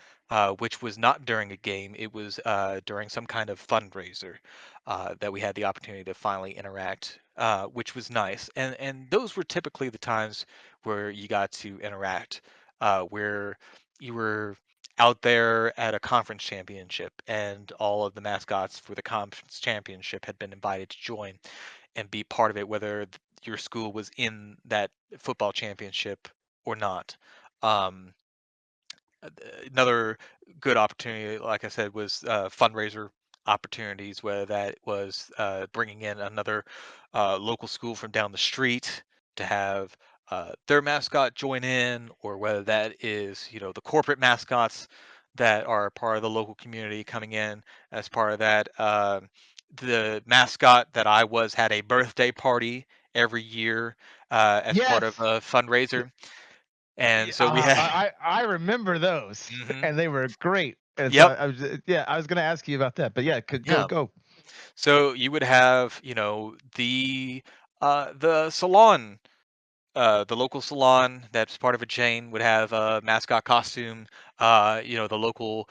which was not during a game. It was during some kind of fundraiser that we had the opportunity to finally interact, which was nice. And those were typically the times where you got to interact, where you were out there at a conference championship and all of the mascots for the conference championship had been invited to join and be part of it, whether your school was in that football championship or not. Um, Another good opportunity, like I said, was fundraiser opportunities, whether that was bringing in another local school from down the street to have their mascot join in, or whether that is, the corporate mascots that are part of the local community coming in as part of that. The mascot that I was had a birthday party every year as part of Yes. a fundraiser. And Yeah, so we had, I remember those, Mhm. and they were great. And so Yep. I was yeah, I was gonna ask you about that, but yeah, could go Yeah. go. So you would have, the salon, the local salon that's part of a chain would have a mascot costume. The local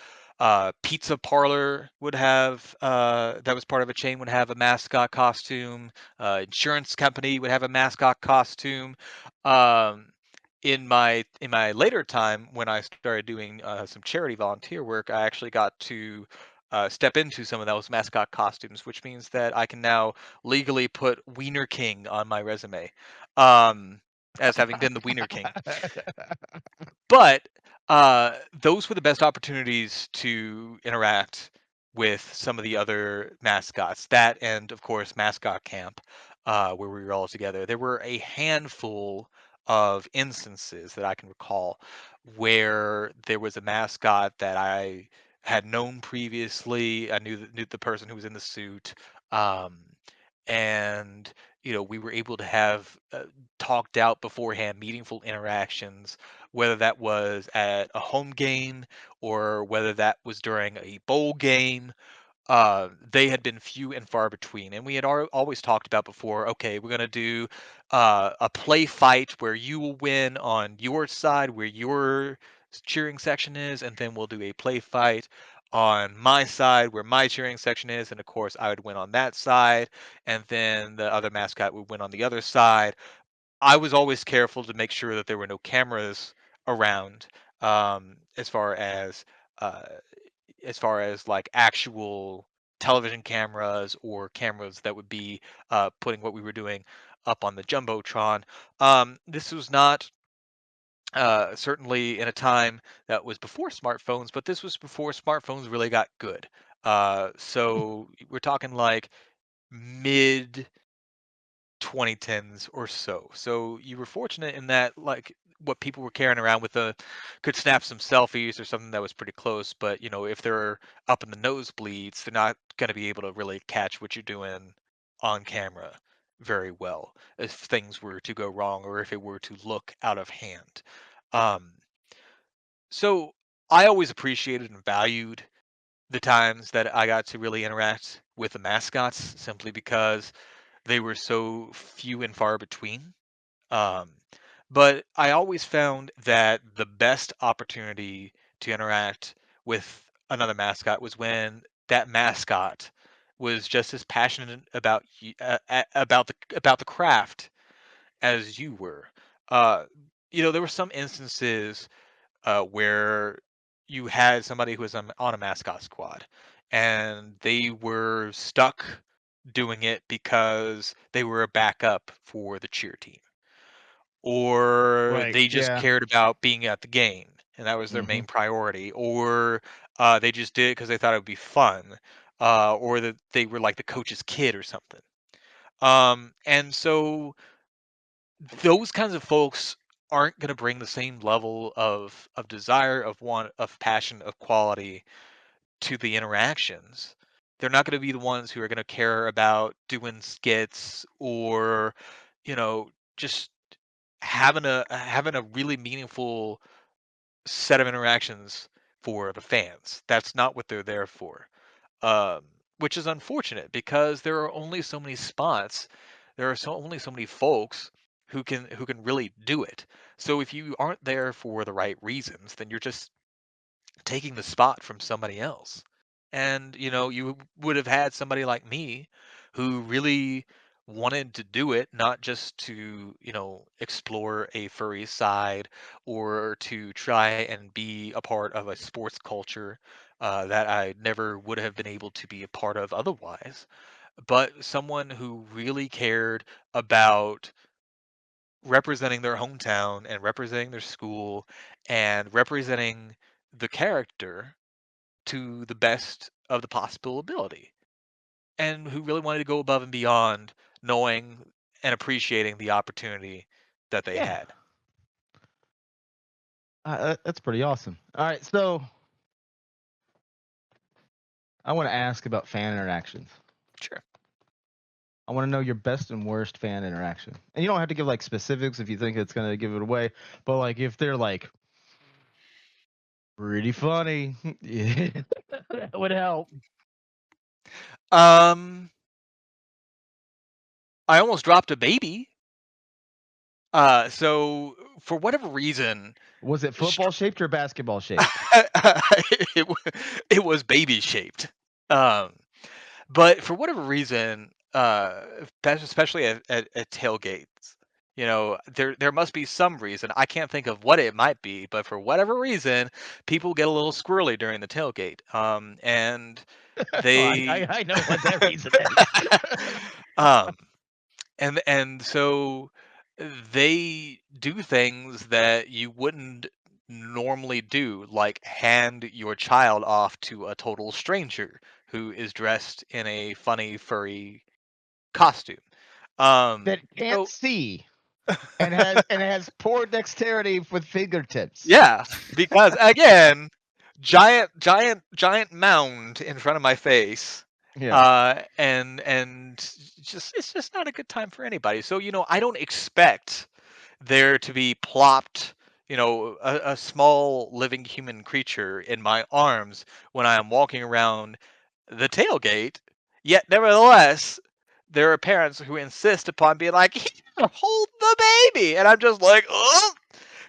pizza parlor would have that was part of a chain would have a mascot costume. Insurance company would have a mascot costume. Um, in my later time, when I started doing some charity volunteer work, I actually got to step into some of those mascot costumes, which means that I can now legally put Wiener King on my resume. Um, as having been the Wiener King. But those were the best opportunities to interact with some of the other mascots. That and of course mascot camp, where we were all together. There were a handful of instances that I can recall where there was a mascot that I had known previously. I knew the person who was in the suit, um, and we were able to have talked out beforehand, meaningful interactions, whether that was at a home game or whether that was during a bowl game. They had been few and far between, and we had always talked about before. Okay, we're gonna do a play fight where you will win on your side, where your cheering section is, and then we'll do a play fight on my side where my cheering section is, and of course I would win on that side, and then the other mascot would win on the other side. I was always careful to make sure that there were no cameras around, as far uh, as like actual television cameras or cameras that would be putting what we were doing up on the jumbotron. This was not certainly in a time that was before smartphones, but this was before smartphones really got good. So we're talking like mid 2010s or so. So you were fortunate in that, like, what people were carrying around with the could snap some selfies or something that was pretty close. But if they're up in the nosebleeds, they're not going to be able to really catch what you're doing on camera very well if things were to go wrong or if it were to look out of hand. Um, so I always appreciated and valued the times that I got to really interact with the mascots simply because they were so few and far between. Um, but I always found that the best opportunity to interact with another mascot was when that mascot was just as passionate about about the craft as you were. Uh, there were some instances where you had somebody who was on a mascot squad and they were stuck doing it because they were a backup for the cheer team, or Right. they just Yeah. cared about being at the game and that was their Hmm. main priority, or they just did it because they thought it would be fun, or that they were like the coach's kid or something. And so those kinds of folks aren't going to bring the same level of desire, of want, of passion, of quality to the interactions. They're not going to be the ones who are going to care about doing skits or, just having a really meaningful set of interactions for the fans. That's not what they're there for. Um, which is unfortunate because there are only so many spots. There are only so many folks who can really do it. So if you aren't there for the right reasons, then you're just taking the spot from somebody else. And, you would have had somebody like me who really wanted to do it, not just to, explore a furry side or to try and be a part of a sports culture that I never would have been able to be a part of otherwise, but someone who really cared about representing their hometown and representing their school and representing the character to the best of the possible ability, and who really wanted to go above and beyond, knowing and appreciating the opportunity that they Yeah, had. that's pretty awesome. All right, so I want to ask about fan interactions. Sure. I want to know your best and worst fan interaction. And you don't have to give like specifics if you think it's going to give it away, but like if they're like pretty funny, yeah, that would help. Um, I almost dropped a baby. So for whatever reason, Was it str- football shaped or basketball shaped? it, wa- it was baby shaped. Um, But for whatever reason, especially at tailgates, there must be some reason. I can't think of what it might be, but for whatever reason, people get a little squirrely during the tailgate. And Oh, they, I know what that reason is. um, and so they do things that you wouldn't normally do, like hand your child off to a total stranger who is dressed in a funny furry costume. That can't So see and has poor dexterity with fingertips. yeah, because again, giant mound in front of my face. Yeah. And just it's just not a good time for anybody. So, I don't expect there to be plopped, a small living human creature in my arms when I am walking around the tailgate. Yet, nevertheless, there are parents who insist upon being like, "Here, hold the baby," and I'm just like, oh,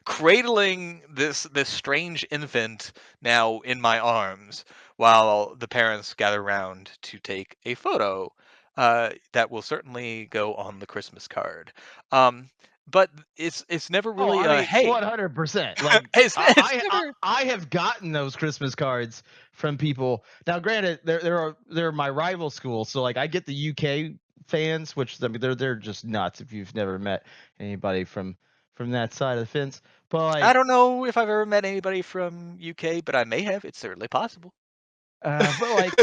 cradling this strange infant now in my arms while the parents gather around to take a photo that will certainly go on the Christmas card. Um, but it's never Oh, really I mean, hey. 100%. Like It's never. I have gotten those Christmas cards from people. Now, granted, they're my rival school, so like I get the UK fans, which I mean they're just nuts. If you've never met anybody from that side of the fence, but I like, don't know if I've ever met anybody from UK, but I may have. It's certainly possible. but like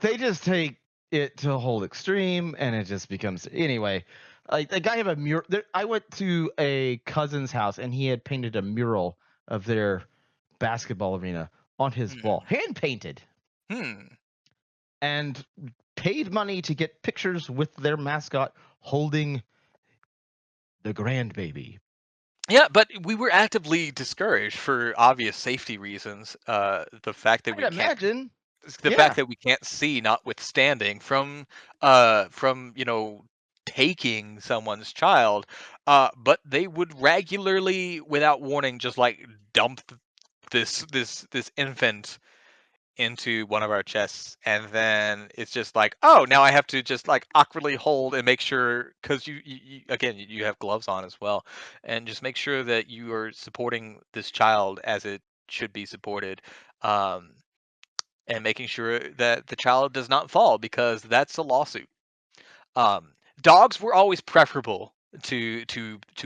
they just take it to a whole extreme, and it just becomes anyway. Like the guy have a mural. I went to a cousin's house, and he had painted a mural of their basketball arena on his wall, Hmm. hand painted, Hmm. and paid money to get pictures with their mascot holding the grandbaby. Yeah, but we were actively discouraged for obvious safety reasons. The fact that I'd we can't imagine. the fact Yeah. that we can't see, notwithstanding, from taking someone's child, but they would regularly, without warning, just like dump this infant into one of our chests, and then it's just like, oh, now I have to just like awkwardly hold and make sure, because you again, you have gloves on as well, and just make sure that you are supporting this child as it should be supported, um, and making sure that the child does not fall, because that's a lawsuit. Um, Dogs were always preferable to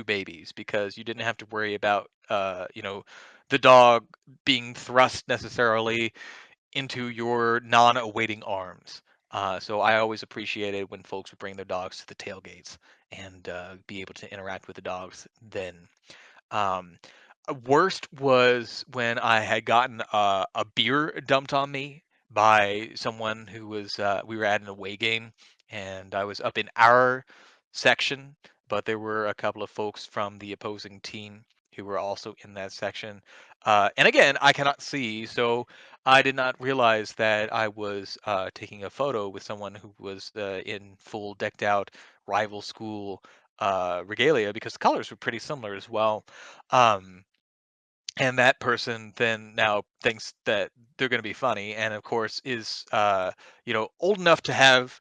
babies, because you didn't have to worry about the dog being thrust necessarily into your non-awaiting arms. So I always appreciated when folks would bring their dogs to the tailgates and be able to interact with the dogs then. Um, Worst was when I had gotten a beer dumped on me by someone who was, we were at an away game, and I was up in our section, but there were a couple of folks from the opposing team who were also in that section. And again, I cannot see, so I did not realize that I was taking a photo with someone who was in full decked out rival school regalia, because the colors were pretty similar as well. Um, and that person then now thinks that they're going to be funny, and of course is old enough to have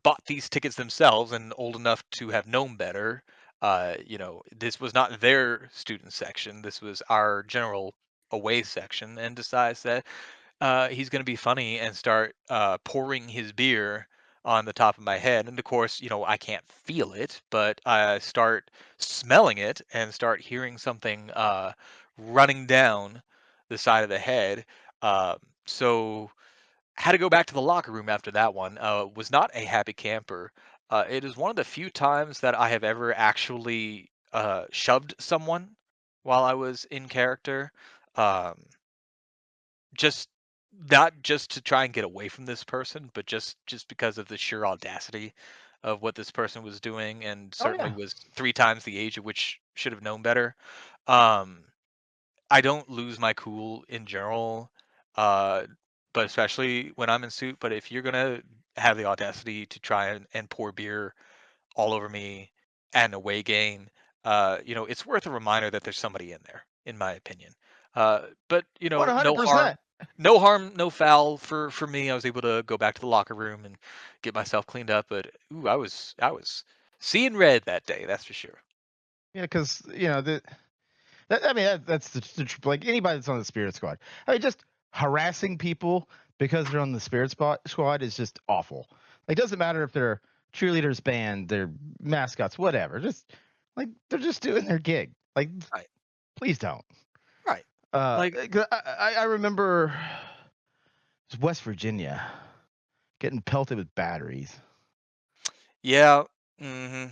bought these tickets themselves and old enough to have known better. This was not their student section, this was our general away section, and decides that he's going to be funny and start pouring his beer on the top of my head. And of course, I can't feel it, but I start smelling it and start hearing something running down the side of the head. Uh, so had to go back to the locker room after that one. Was not a happy camper. It is one of the few times that I have ever actually shoved someone while I was in character. Um, just not just to try and get away from this person, but just because of the sheer audacity of what this person was doing, and Oh certainly yeah. was 3 times the age at which should have known better. Um, I don't lose my cool in general, uh, but especially when I'm in suit. But if you're gonna have the audacity to try and pour beer all over me at an away game, it's worth a reminder that there's somebody in there, in my opinion. But One hundred no harm, percent. no harm, no foul for me. I was able to go back to the locker room and get myself cleaned up. But ooh, I was seeing red that day. That's for sure. Yeah, because I mean, that's like anybody that's on the Spirit Squad. I mean, just harassing people because they're on the Squad is just awful. Like, doesn't matter if they're cheerleaders, band, they're mascots, whatever. Just like they're just doing their gig. Like, Right, please don't. right. Like, 'Cause I remember it was West Virginia getting pelted with batteries. yeah. hmm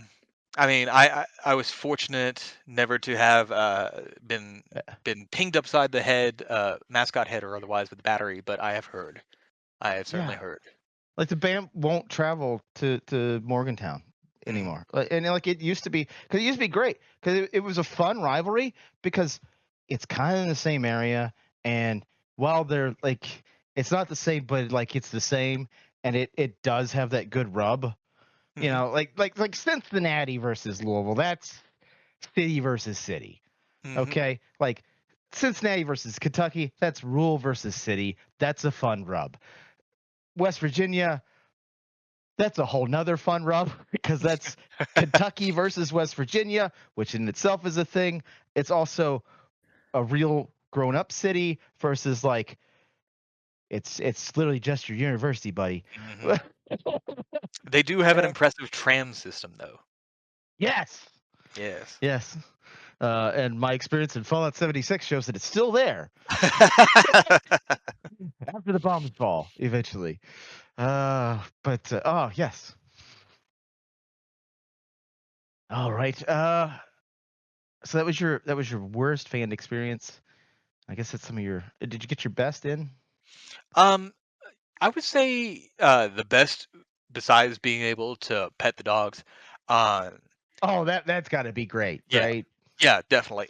I mean, I was fortunate never to have Uh, been pinged upside the head, mascot head or otherwise, with battery, but I have heard. I have certainly Yeah, heard. like the band won't travel to Morgantown hmm anymore. And like it used to be, because it used to be great, because it was a fun rivalry, because it's kind of in the same area, and while they're like it's not the same, but like it's the same, and it does have that good rub. hmm Like Cincinnati versus Louisville, that's city versus city. hmm Okay, like Cincinnati versus Kentucky, that's rural versus city. That's a fun rub. West Virginia, that's a whole nother fun rub because that's Kentucky versus West Virginia, which in itself is a thing. It's also a real grown up city versus like it's literally just your university, buddy. hmm They do have an And impressive tram system, though. yes, Yes. yes. And my experience in Fallout 76 shows that it's still there after the bombs fall eventually. But oh yes. All right. So that was your worst fan experience. I guess that's some of your. Did you get your best in? um, I would say the best, besides being able to pet the dogs, uh, Oh, that's got to be great, yeah, right? yeah, definitely.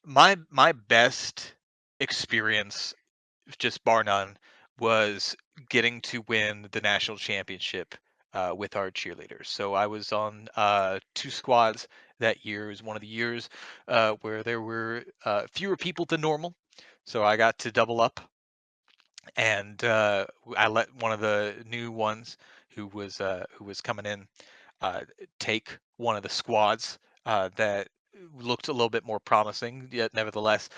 My best experience, just bar none, was getting to win the national championship with our cheerleaders. So I was on 2 squads that year. It was one of the years where there were fewer people than normal. So I got to double up, and I let one of the new ones who was coming in uh, take one of the squads that looked a little bit more promising. Yet, nevertheless,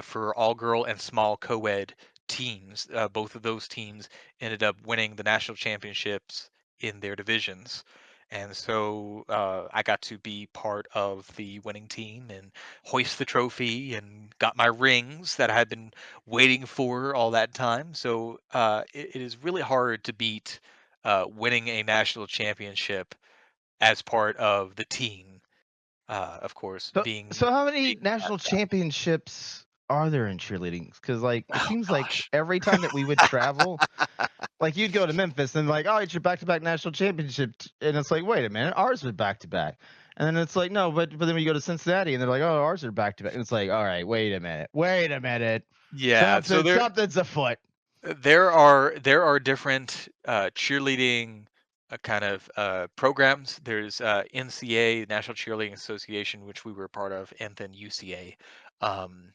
for all girl and small co-ed teams, both of those teams ended up winning the national championships in their divisions. And so I got to be part of the winning team and hoist the trophy and got my rings that I had been waiting for all that time. So it is really hard to beat winning a national championship as part of the team. Of course, So, being so how many being the national mascot. championships are there in cheerleading? Because like it Oh seems like gosh. every time that we would travel, like you'd go to Memphis and like, oh, it's your back-to-back national championship, and it's like, wait a minute, ours was back-to-back, and then it's like, no, but then we go to Cincinnati and they're like, oh, ours are back-to-back, and it's like, all right, wait a minute, Yeah. So something's afoot. there are different cheerleading kind of programs. There's NCA, National Cheerleading Association, which we were a part of, and then UCA. Um,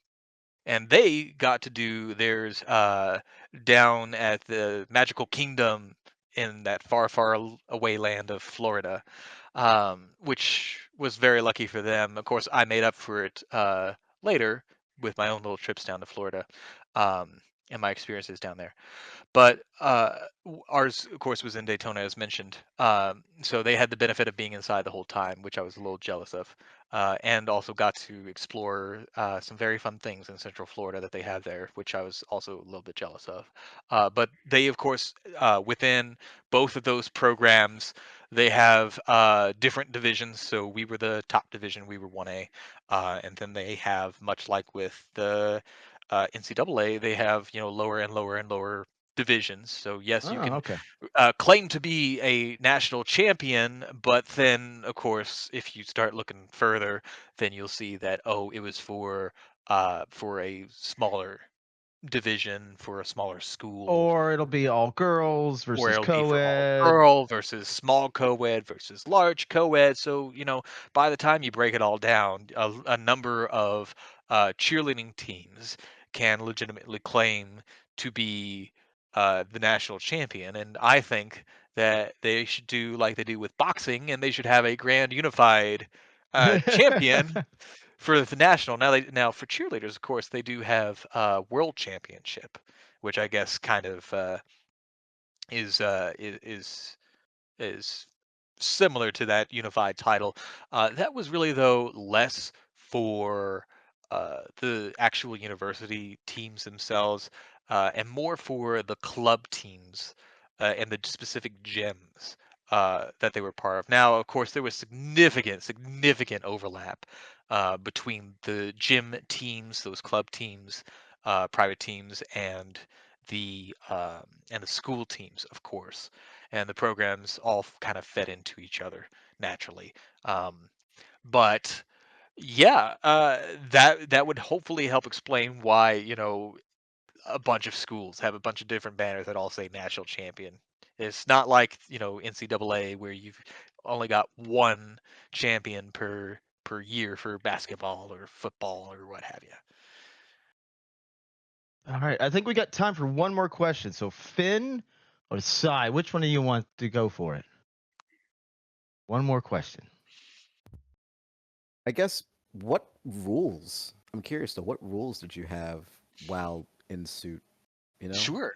and they got to do theirs down at the Magical Kingdom in that far, far away land of Florida, which was very lucky for them. Of course, I made up for it later with my own little trips down to Florida um, and my experiences down there. But ours, of course, was in Daytona, as mentioned. So they had the benefit of being inside the whole time, which I was a little jealous of, and also got to explore some very fun things in Central Florida that they have there, which I was also a little bit jealous of. But they, of course, within both of those programs, they have different divisions. So we were the top division, we were 1A, and then they have, much like with the NCAA, they have lower and lower and lower divisions. So yes, you Oh, can okay. claim to be a national champion, but then of course, if you start looking further, then you'll see that it was for a smaller division for a smaller school, Or it'll be all girls or versus it'll be for all co-ed. girl versus small co-ed versus large co-ed. So, by the time you break it all down, a number of cheerleading teams can legitimately claim to be the national champion. And I think that they should do like they do with boxing, and they should have a grand unified champion for the national. Now for cheerleaders, of course, they do have world championship, which I guess kind of is similar to that unified title. That was really though less for the actual university teams themselves, and more for the club teams and the specific gyms that they were part of. Now, of course, there was significant overlap between the gym teams, those club teams, private teams, and the school teams, of course, and the programs all kind of fed into each other naturally. Um, but yeah, that would hopefully help explain why a bunch of schools have a bunch of different banners that all say national champion. It's not like NCAA where you've only got one champion per year for basketball or football or what have you. All right, I think we got time for one more question. So Finn or Sai, which one of you want to go for it? One more question. I guess what rules? I'm curious though. What rules did you have while in suit? You know, Sure.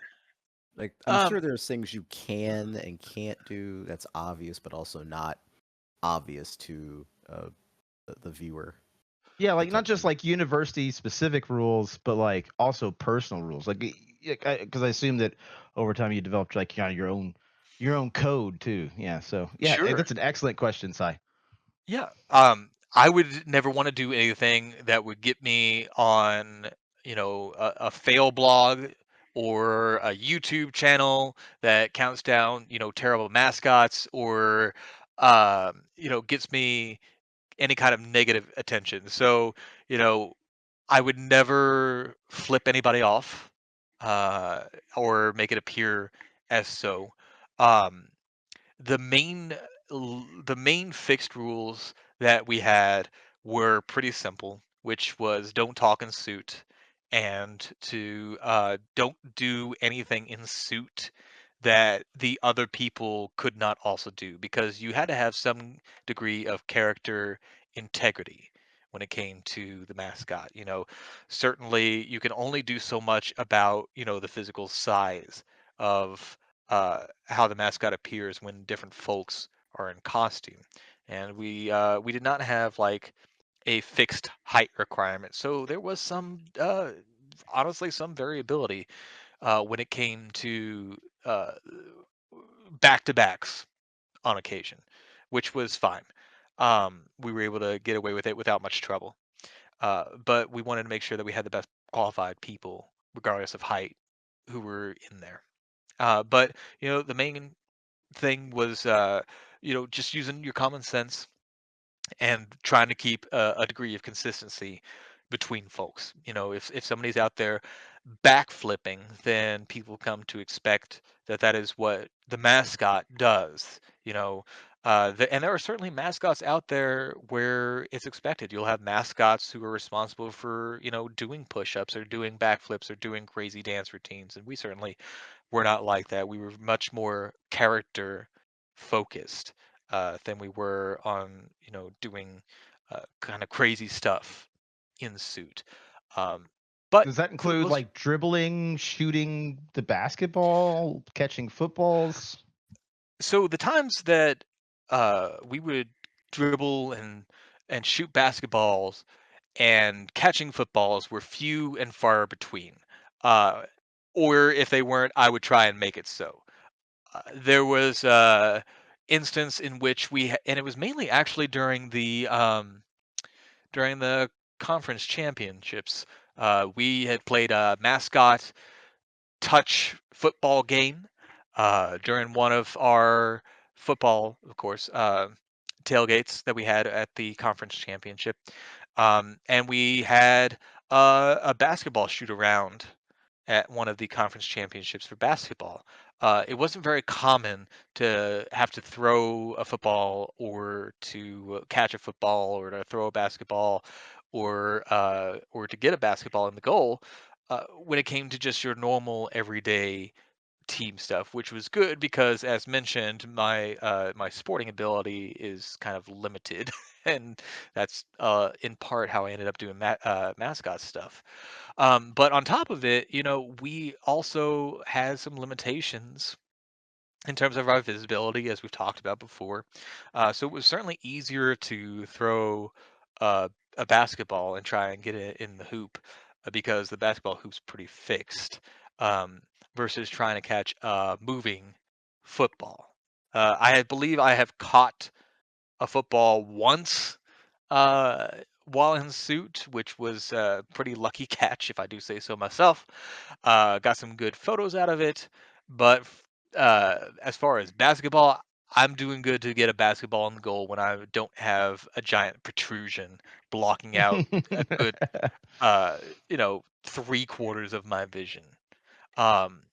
like I'm Um, sure there's things you can and can't do that's obvious, but also not obvious to the viewer Yeah, like not just potentially. like university specific rules, but like also personal rules. Like, because I assume that over time you developed like kind of your own code too. Yeah. So yeah, sure. that's an excellent question, Sai. Yeah. I would never want to do anything that would get me on, a fail blog or a YouTube channel that counts down, terrible mascots or, gets me any kind of negative attention. So, you know, I would never flip anybody off, uh, or make it appear as so. Um, the main the main fixed rules that we had were pretty simple, which was don't talk in suit and to don't do anything in suit that the other people could not also do, because you had to have some degree of character integrity when it came to the mascot. Certainly you can only do so much about the physical size of how the mascot appears when different folks are in costume, and we did not have like a fixed height requirement, so there was some honestly some variability when it came to back-to-backs on occasion, which was fine. We were able to get away with it without much trouble. But we wanted to make sure that we had the best qualified people, regardless of height, who were in there. But the main thing was just using your common sense and trying to keep a degree of consistency between folks. If somebody's out there backflipping, then people come to expect that that is what the mascot does. And there are certainly mascots out there where it's expected. You'll have mascots who are responsible for doing push-ups or doing backflips or doing crazy dance routines, and we certainly were not like that. We were much more character focused than we were on doing kind of crazy stuff in suit. Um, but Does that for the include most like dribbling, shooting the basketball, catching footballs? so the times that we would dribble and shoot basketballs and catching footballs were few and far between. Uh, or if they weren't, I would try and make it so. There was instance in which and it was mainly actually during the conference championships. We had played a mascot touch football game during one of our football, of course, tailgates that we had at the conference championship. And we had a basketball shoot around at one of the conference championships for basketball. It wasn't very common to have to throw a football or to catch a football or to throw a basketball or to get a basketball in the goal when it came to just your normal everyday team stuff, which was good because, as mentioned, my sporting ability is kind of limited, and that's in part how I ended up doing mascot stuff. But on top of it, we also had some limitations in terms of our visibility, as we've talked about before. So it was certainly easier to throw uh, a basketball and try and get it in the hoop because the basketball hoop's pretty fixed um, versus trying to catch a moving football. Believe I have caught a football once uh, while in suit, which was a pretty lucky catch, if I do say so myself. Got some good photos out of it, but as far as basketball, I'm doing good to get a basketball in the goal when I don't have a giant protrusion blocking out a good, uh, 3/4 of my vision. Um,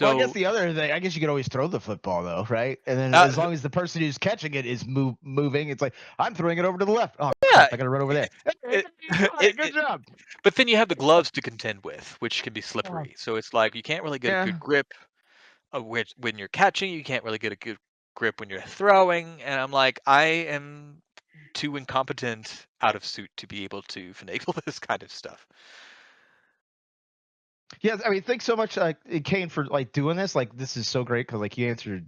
Well, I guess so the other thing, I guess you could always throw the football though, right? And then uh, as long as the person who's catching it is moving, it's like I'm throwing it over to the left. Oh yeah, crap! I gotta run over there. Hey, it, you got it. Good it, job. but then you have the gloves to contend with, which can be Oh, slippery. So it's like you can't really get a yeah. good grip when you're catching. You can't really get a good grip when you're throwing. And I'm like, I am too incompetent out of suit to be able to finagle this kind of stuff. Yeah, I mean, thanks so much, Kane, for like doing this. Like, this is so great because like you answered,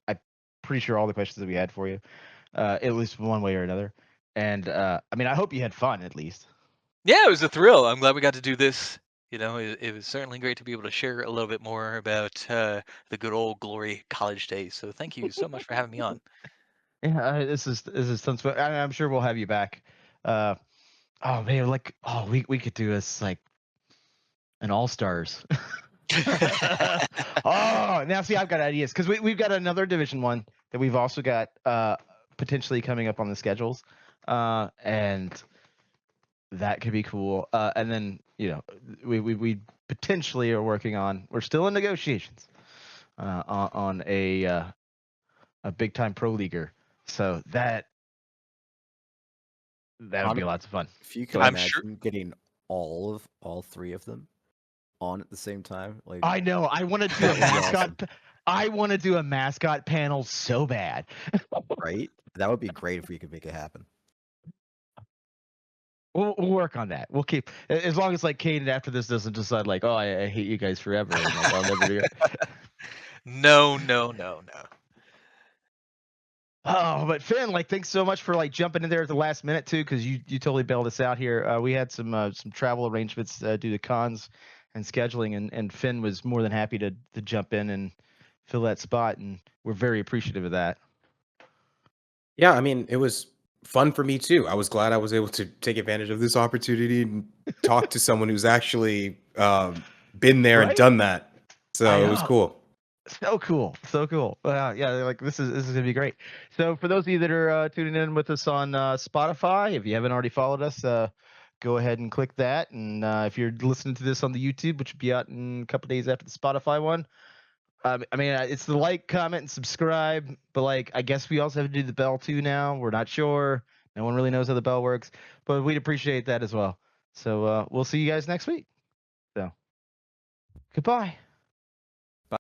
I'm pretty sure all the questions that we had for you, at least one way or another. And I mean, I hope you had fun at least. Yeah, it was a thrill. I'm glad we got to do this. It was certainly great to be able to share a little bit more about the good old glory college days. So thank you so much for having me on. Yeah, this is tons of fun. I'm sure we'll have you back. Uh, oh man, like we could do this like an all stars. Oh, now see, I've got ideas because we've got another Division One that we've also got potentially coming up on the schedules, and that could be cool. And then we potentially are working on. We're still in negotiations on a big time pro leaguer. So that would be lots of fun. If you Go could ahead. I'm sure. imagine getting all three of them on at the same time, like I know. I want to do a That would be mascot. awesome. I want to do a mascot panel so bad. right? That would be great if we could make it happen. We'll work on that. We'll keep as long as like Caden after this doesn't decide like, oh, I hate you guys forever. And, like, I'll never do it. No, no, no, no. Oh, but Finn, like, thanks so much for like jumping in there at the last minute too, because you totally bailed us out here. We had some travel arrangements due to cons and scheduling, and Finn was more than happy to jump in and fill that spot, and we're very appreciative of that. Yeah, I mean, it was fun for me too. I was glad I was able to take advantage of this opportunity and talk to someone who's actually been there and Right? done that. I So it was know. cool. So cool, so cool. Yeah, like this is gonna be great. So for those of you that are tuning in with us on Spotify, if you haven't already followed us, go ahead and click that. And if you're listening to this on the YouTube, which will be out in a couple days after the Spotify one, I mean, it's the like, comment, and subscribe. But like, I guess we also have to do the bell too now. We're not sure. No one really knows how the bell works, but we'd appreciate that as well. So we'll see you guys next week. So goodbye.